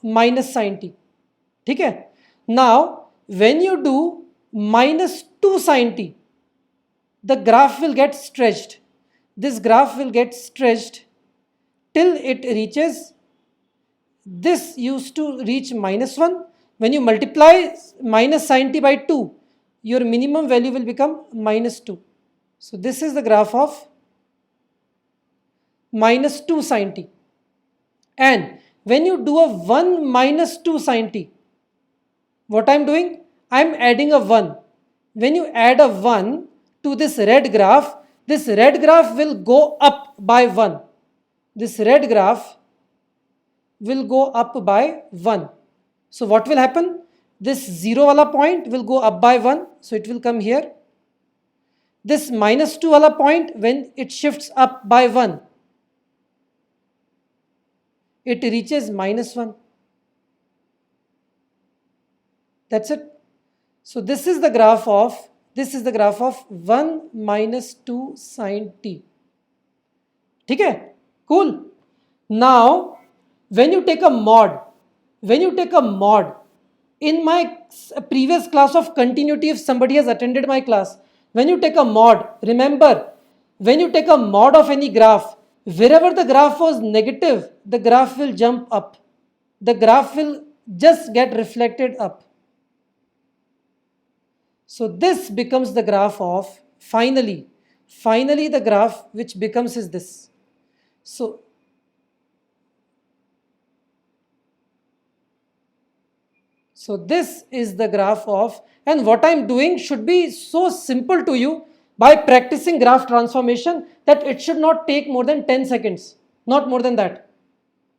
minus sine t. Okay? Now, when you do minus 2 sine t, the graph will get stretched. This graph will get stretched till it reaches this used to reach -1. When you multiply minus sin t by 2, your minimum value will become -2. So this is the graph of -2 sin t. And when you do a 1 minus 2 sin t, what I'm doing? I'm adding a 1. When you add a 1 to this red graph will go up by 1. This red graph will go up by 1. So what will happen? This 0 wala point will go up by 1. So it will come here. This -2 wala point, when it shifts up by 1, it reaches -1. That's it. So this is the graph of 1 minus 2 sin t. Okay, cool. Now, when you take a mod, in my previous class of continuity, if somebody has attended my class, when you take a mod, remember, when you take a mod of any graph, wherever the graph was negative, the graph will jump up. The graph will just get reflected up. So this becomes the graph of, finally the graph which becomes is this. So this is the graph of, and what I'm doing should be so simple to you by practicing graph transformation that it should not take more than 10 seconds, not more than that.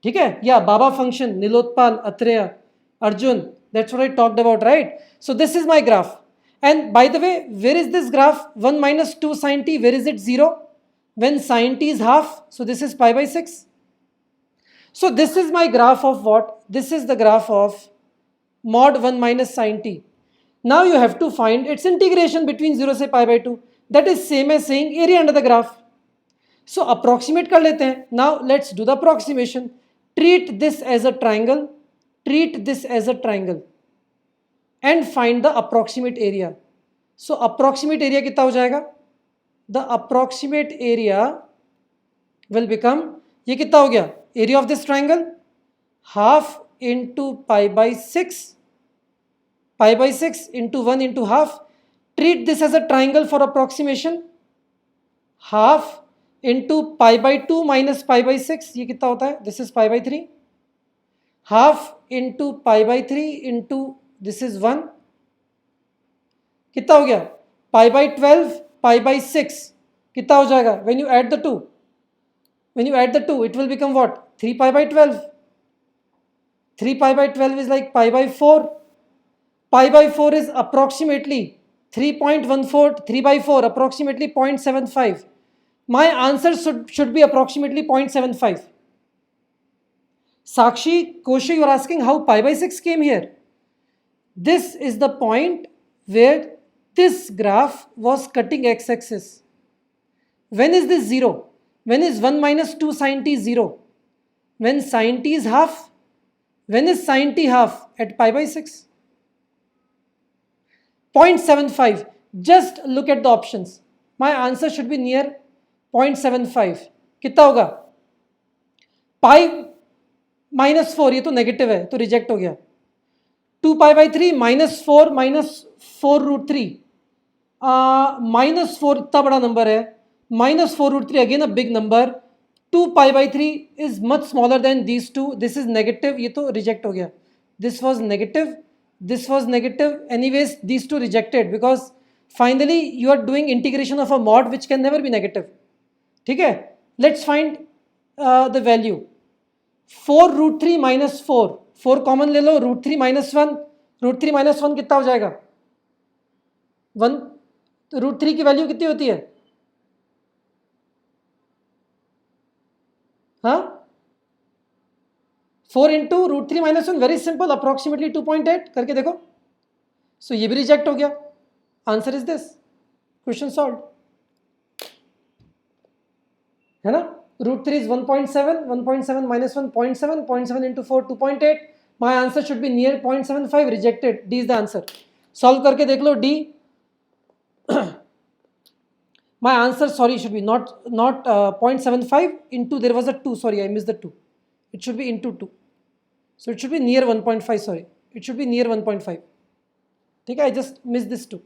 Okay? Yeah, Baba function, Nilotpal, Atreya, Arjun, that's what I talked about, right? So this is my graph. And by the way, where is this graph? 1 minus 2 sin t, where is it 0? When sin t is half, so this is pi by 6. So this is my graph of what? This is the graph of mod 1 minus sin t. Now you have to find its integration between 0 से pi by 2. That is same as saying area under the graph. So approximate कर लेते हैं. Now let's do the approximation. Treat this as a triangle. And find the approximate area. So approximate area कितना हो जाएगा? The approximate area will become, ये कितना हो गया? Area of this triangle, half into pi by 6 into 1 into half. Treat this as a triangle for approximation. Half into pi by 2 minus pi by 6, ये कितना होता है? This is pi by 3. Half into pi by 3 into this is 1. कितना हो गया? Pi by 12, pi by 6. कितना हो जाएगा? When you add the two, it will become what? 3 pi by 12. 3 pi by 12 is like pi by 4. Pi by 4 is approximately 3.14, 3 by 4, approximately 0.75. My answer should be approximately 0.75. Sakshi, Kosha, you are asking how pi by 6 came here. This is the point where this graph was cutting x-axis. When is this 0? When is 1 minus 2 sin t 0? When sin t is half. When is sin t half? At pi by 6. 0.75. Just look at the options. My answer should be near 0.75. कितना होगा? Pi minus 4, ये तो negative है तो reject हो गया. 2 pi by 3 minus 4 root 3. Minus 4 इतना बड़ा नंबर है. Minus 4 root 3 again a big number. 2 pi by 3 is much smaller than these two. This is negative. ये तो reject हो गया. This was negative. This was negative. Anyways, these two rejected because finally you are doing integration of a mod which can never be negative. ठीक है? Let's find the value. 4 root 3 minus 4. 4 common ले लो. root 3 minus 1. root 3 minus 1 कितना हो जाएगा? 1. root 3 की value कितनी होती है? हाँ? 4 into root 3 minus 1, very simple, approximately 2.8 करके देखो. So ये भी रिजेक्ट हो गया. Answer is this. Question solve है ना. root 3 is 1.7, 1.7 minus 1, 0.7, 0.7 into 4, 2.8. My answer should be near 0.75, rejected. D is the answer. Solve करके देख लो D. My answer, sorry, should be not 0.75 into, there was a 2, sorry, I missed the 2. It should be into 2. So it should be near 1.5, sorry. It should be near 1.5. ठीक है, I just missed this too.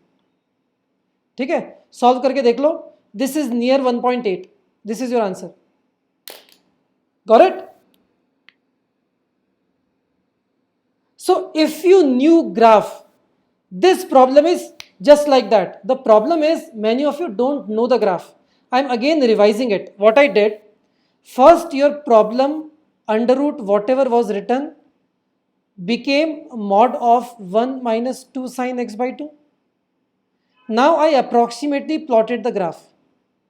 ठीक है, solve करके देख लो. This is near 1.8. This is your answer. Got it? So if you knew graph, this problem is just like that. The problem is many of you don't know the graph. I'm again revising it. What I did, first your problem under root whatever was written became mod of 1 minus 2 sine x by 2. Now I approximately plotted the graph.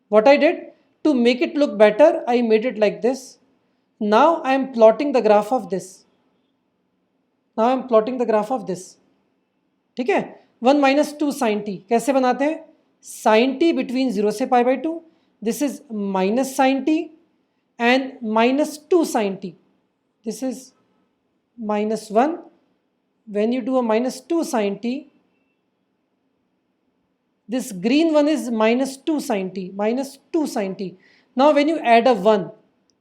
What I did, to make it look better, I made it like this. Now I am plotting the graph of this. Now I am plotting the graph of this. ठीक है, 1 minus 2 sin t कैसे बनाते हैं? Sin t between 0 से pi by 2. This is minus sin t and minus 2 sin t. This is minus 1. When you do a minus 2 sin t, this green one is minus 2 sin t, minus 2 sin t. Now when you add a 1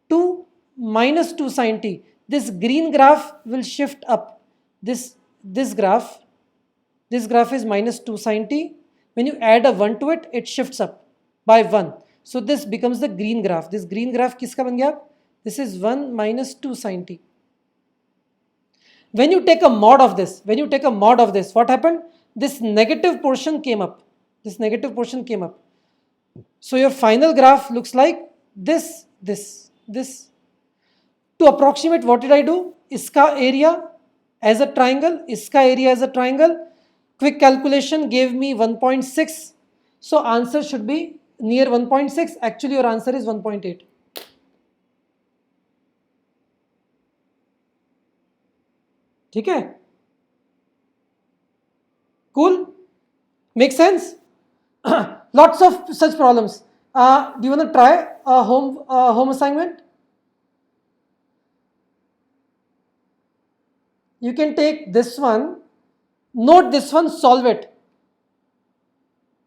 to minus 2 sin t, this green graph will shift up. This graph is minus 2 sin t. When you add a 1 to it, it shifts up by 1. So this becomes the green graph. This green graph किसका बन गया? This is 1 minus 2 sin t. When you take a mod of this, what happened? This negative portion came up. So your final graph looks like this. To approximate, what did I do? Iska area as a triangle. Quick calculation gave me 1.6. So answer should be near 1.6. Actually your answer is 1.8. ठीक है? Cool? Make sense? Lots of such problems. Do you want to try a home assignment? You can take this one, note this one, solve it.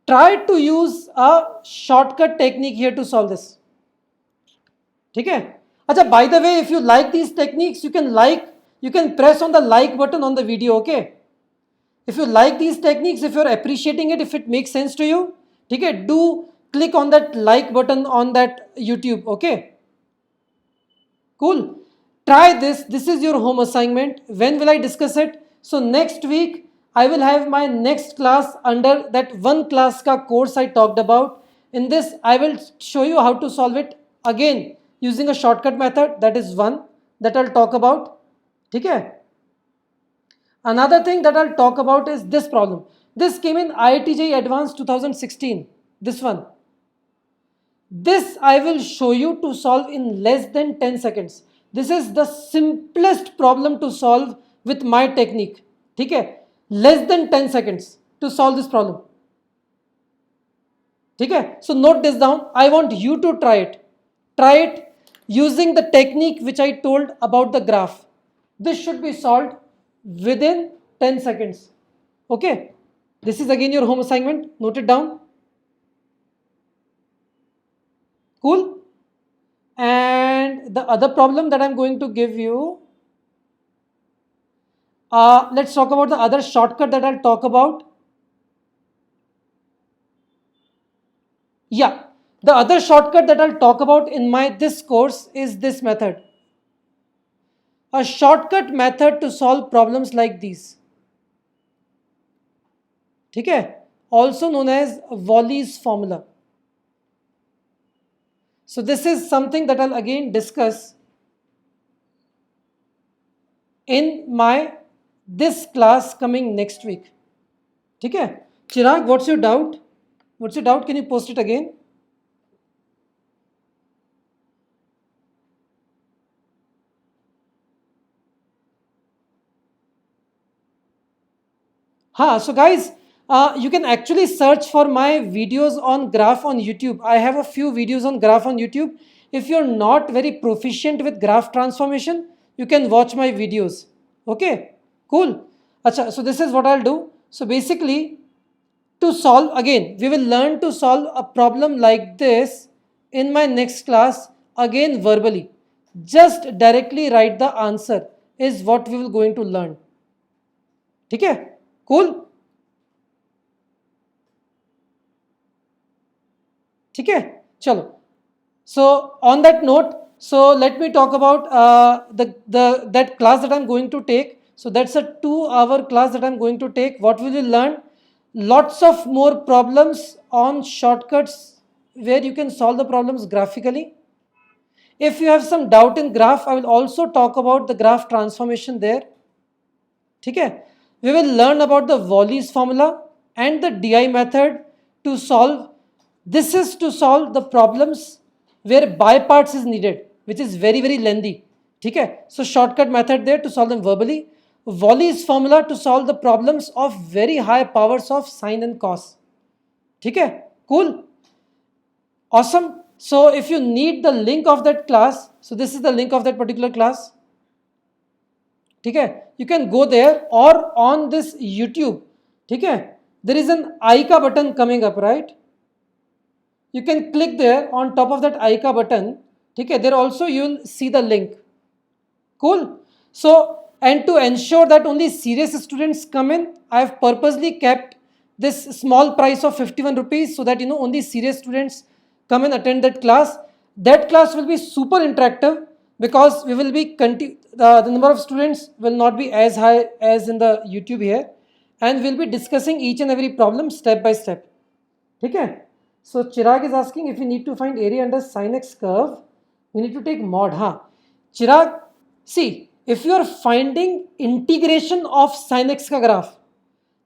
Try to use a shortcut technique here to solve this. ठीक है? अच्छा, by the way, if you like these techniques, you can press on the like button on the video, okay? If you like these techniques, if you're appreciating it, if it makes sense to you, okay, do click on that like button on that YouTube, okay? Cool. Try this. This is your home assignment. When will I discuss it? So next week, I will have my next class under that one class ka course I talked about. In this, I will show you how to solve it again using a shortcut method. That is one that I'll talk about. Okay? Another thing that I'll talk about is this problem. This came in IIT JEE Advanced 2016. This one. This I will show you to solve in less than 10 seconds. This is the simplest problem to solve with my technique. Okay? Less than 10 seconds to solve this problem. Okay? So note this down. I want you to try it. Try it using the technique which I told about the graph. This should be solved within 10 seconds. Okay? This is again your home assignment. Note it down. Cool? And the other problem that I'm going to give you, let's talk about the other shortcut that I'll talk about. Yeah, the other shortcut that I'll talk about in this course is this method. A shortcut method to solve problems like these. Okay? Also known as Wally's formula. So this is something that I'll again discuss in this class coming next week. Okay? Chirag, what's your doubt? Can you post it again? So guys, you can actually search for my videos on graph on YouTube. I have a few videos on graph on YouTube. If you're not very proficient with graph transformation, you can watch my videos. Okay, cool. So this is what I'll do. So basically, to solve, again, we will learn to solve a problem like this in my next class, again verbally. Just directly write the answer is what we will going to learn. ठीक है? Cool? ठीक है? चलो. So on that note, so let me talk about that class that I'm going to take. So that's a 2-hour class that I'm going to take. What will you learn? Lots of more problems on shortcuts where you can solve the problems graphically. If you have some doubt in graph, I will also talk about the graph transformation there. ठीक है? We will learn about the Wally's formula and the DI method to solve. This is to solve the problems where by parts is needed, which is very, very lengthy. ठीक है? So shortcut method there to solve them verbally. Wally's formula to solve the problems of very high powers of sine and cos. ठीक है? Cool? Awesome. So if you need the link of that class, so this is the link of that particular class. ठीक है? You can go there or on this YouTube. ठीक है? There is an icon button coming up, right? You can click there on top of that icon button. ठीक है? There also you will see the link. Cool. So, and to ensure that only serious students come in, I have purposely kept this small price of 51 rupees so that only serious students come and attend that class. That class will be super interactive because we will be the number of students will not be as high as in the YouTube here, and we'll be discussing each and every problem step by step. Okay? So Chirag is asking if we need to find area under sin x curve, we need to take mod. Chirag, see, if you are finding integration of sin x ka graph,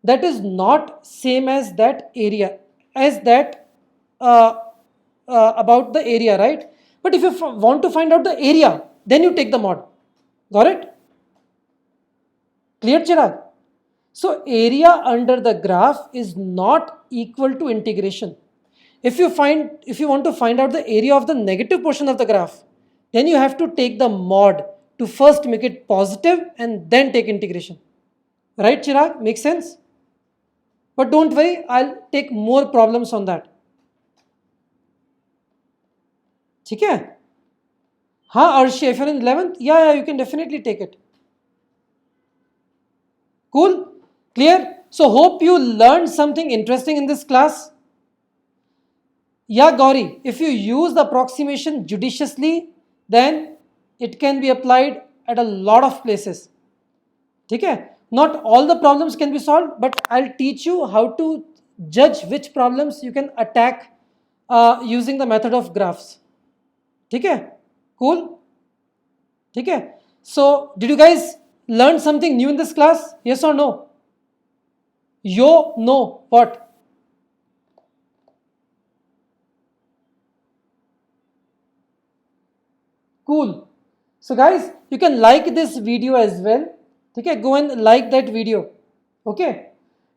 that is not same as that area, as that about the area, right? But if you want to find out the area, then you take the mod. Got it? Clear, Chirag? So area under the graph is not equal to integration. If you want to find out the area of the negative portion of the graph, then you have to take the mod to first make it positive and then take integration. Right, Chirag? Makes sense? But don't worry, I'll take more problems on that. ठीक है? हाँ, Arshi, if you're in 11th, yeah, you can definitely take it. Cool? Clear? So hope you learned something interesting in this class. Yeah, Gauri, if you use the approximation judiciously, then it can be applied at a lot of places. Okay? Not all the problems can be solved, but I'll teach you how to judge which problems you can attack using the method of graphs. Okay? Cool? Okay? So, did you guys learn something new in this class? Yes or no? Yo, no, what? Cool. So guys, you can like this video as well. Okay, go and like that video. Okay,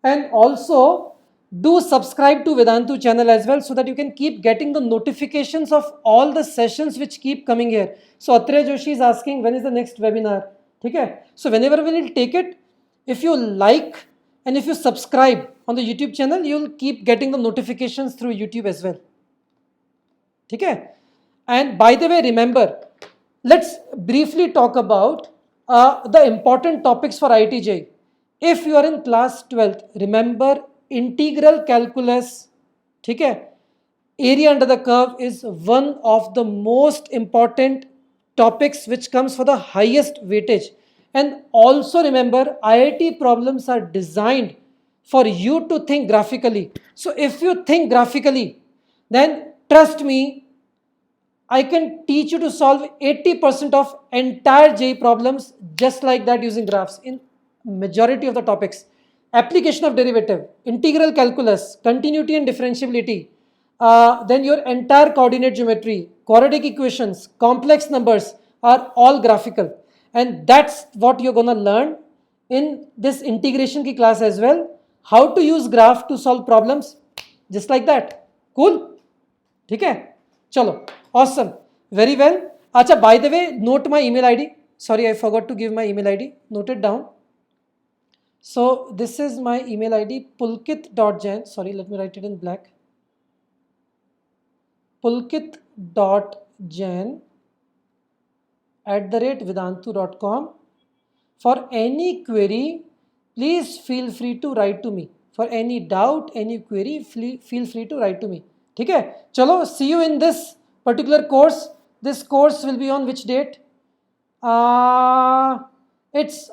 and also do subscribe to Vedantu channel as well so that you can keep getting the notifications of all the sessions which keep coming here. So Atre Joshi is asking when is the next webinar. Okay, so whenever we will take it, if you like and if you subscribe on the YouTube channel, you will keep getting the notifications through YouTube as well. Okay, and by the way, remember, let's briefly talk about the important topics for IIT JEE. If you are in class 12th, remember integral calculus, okay? Area under the curve is one of the most important topics which comes for the highest weightage. And also remember, IIT problems are designed for you to think graphically. So if you think graphically, then trust me, I can teach you to solve 80% of entire JEE problems just like that using graphs in majority of the topics. Application of derivative, integral calculus, continuity and differentiability, then your entire coordinate geometry, quadratic equations, complex numbers are all graphical. And that's what you're going to learn in this integration ki class as well. How to use graph to solve problems just like that. Cool? Okay? Chalo. Awesome. Very well. Acha, by the way, note my email ID. Sorry, I forgot to give my email ID. Note it down. So this is my email ID, pulkit.jain. Sorry, let me write it in black. Pulkit.jain @vedantu.com. For any query, please feel free to write to me. For any doubt, any query, feel free to write to me. ठीक है? चलो, see you in this particular course. This course will be on which date? It's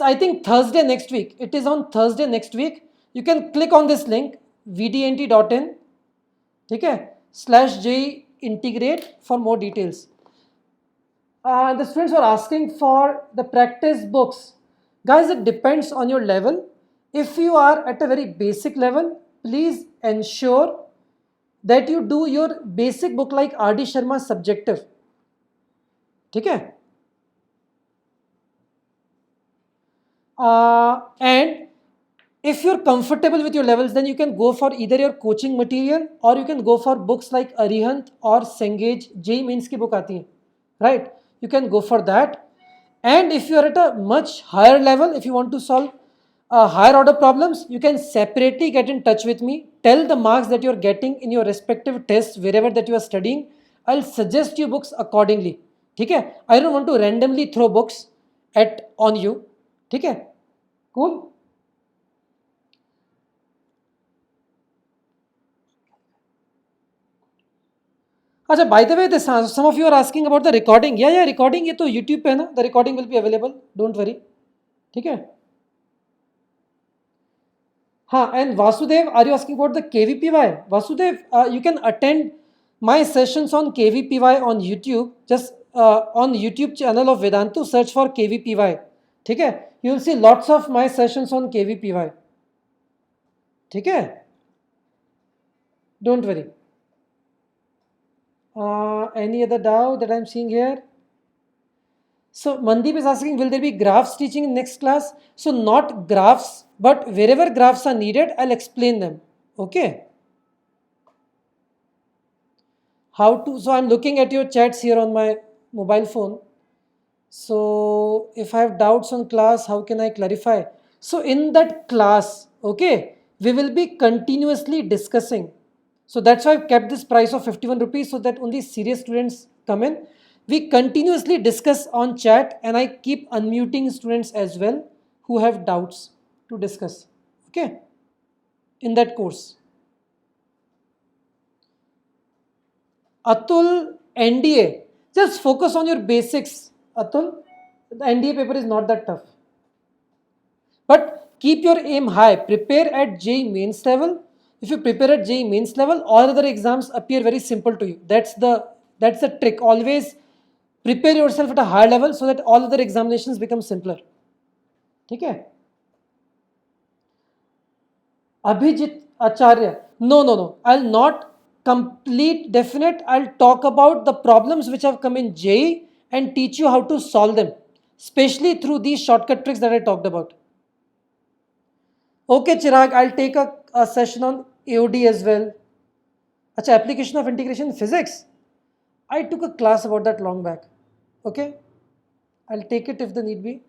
I think Thursday next week. It is on Thursday next week. You can click on this link, vdnt.in, ठीक है, /J integrate for more details. The students were asking for the practice books. Guys, it depends on your level. If you are at a very basic level, please ensure that you do your basic book like R.D. Sharma's Subjective. ठीक है? And if you're comfortable with your levels, then you can go for either your coaching material or you can go for books like Arihant or Cengage. JEE Mains की book आती है, right? You can go for that. And if you are at a much higher level, if you want to solve higher order problems, you can separately get in touch with me. Tell the marks that you are getting in your respective tests wherever that you are studying. I'll suggest you books accordingly. ठीक है? I don't want to randomly throw books on you. ठीक है? Cool. अच्छा, by the way, some of you are asking about the recording. Yeah, recording ये तो YouTube पे है ना. The recording will be available. Don't worry. ठीक है? हाँ, and Vasudev, are you asking about the KVPY? Vasudev, you can attend my sessions on KVPY on YouTube. Just on YouTube channel of Vedantu, search for KVPY. ठीक है? You will see lots of my sessions on KVPY. ठीक है? Don't worry. Any other doubt that I'm seeing here? So Mandeep is asking, will there be graphs teaching in next class? So not graphs, but wherever graphs are needed, I'll explain them. Okay. So I'm looking at your chats here on my mobile phone. So if I have doubts on class, how can I clarify? So in that class, okay, we will be continuously discussing. So that's why I've kept this price of 51 rupees so that only serious students come in. We continuously discuss on chat and I keep unmuting students as well who have doubts to discuss. Okay, in that course. Atul, NDA. Just focus on your basics, Atul. The NDA paper is not that tough. But keep your aim high. Prepare at JEE Mains level. If you prepare at JEE Mains level, all other exams appear very simple to you. That's the trick. Always prepare yourself at a higher level so that all other examinations become simpler. ठीक है? Abhijit Acharya. No. I'll not complete definite. I'll talk about the problems which have come in JEE and teach you how to solve them, especially through these shortcut tricks that I talked about. Okay, Chirag, I'll take a session on AOD as well. Achha, application of integration in physics. I took a class about that long back. Okay, I'll take it if the need be.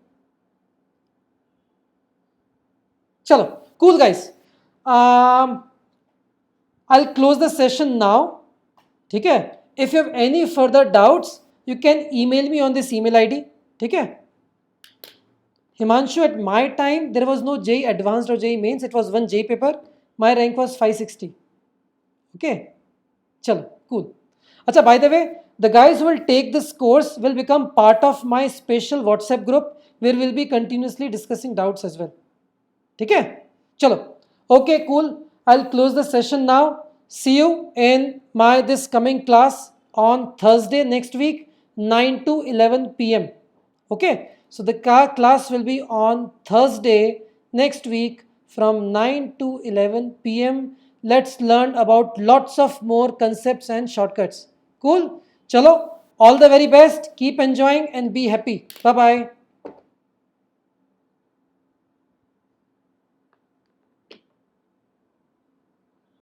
Chalo, cool guys. I'll close the session now. ठीक है? If you have any further doubts, you can email me on this email ID. ठीक है? Himanshu, at my time, there was no JEE Advanced or JEE Mains. It was one JEE paper. My rank was 560. Okay? Chalo, cool. Achha, by the way, the guys who will take this course will become part of my special WhatsApp group where we'll be continuously discussing doubts as well. Okay? Chalo. Okay, cool. I'll close the session now. See you in this coming class on Thursday next week, 9 to 11 p.m. Okay? So the class will be on Thursday next week from 9 to 11 p.m. Let's learn about lots of more concepts and shortcuts. Cool? Chalo, all the very best. Keep enjoying and be happy. Bye-bye.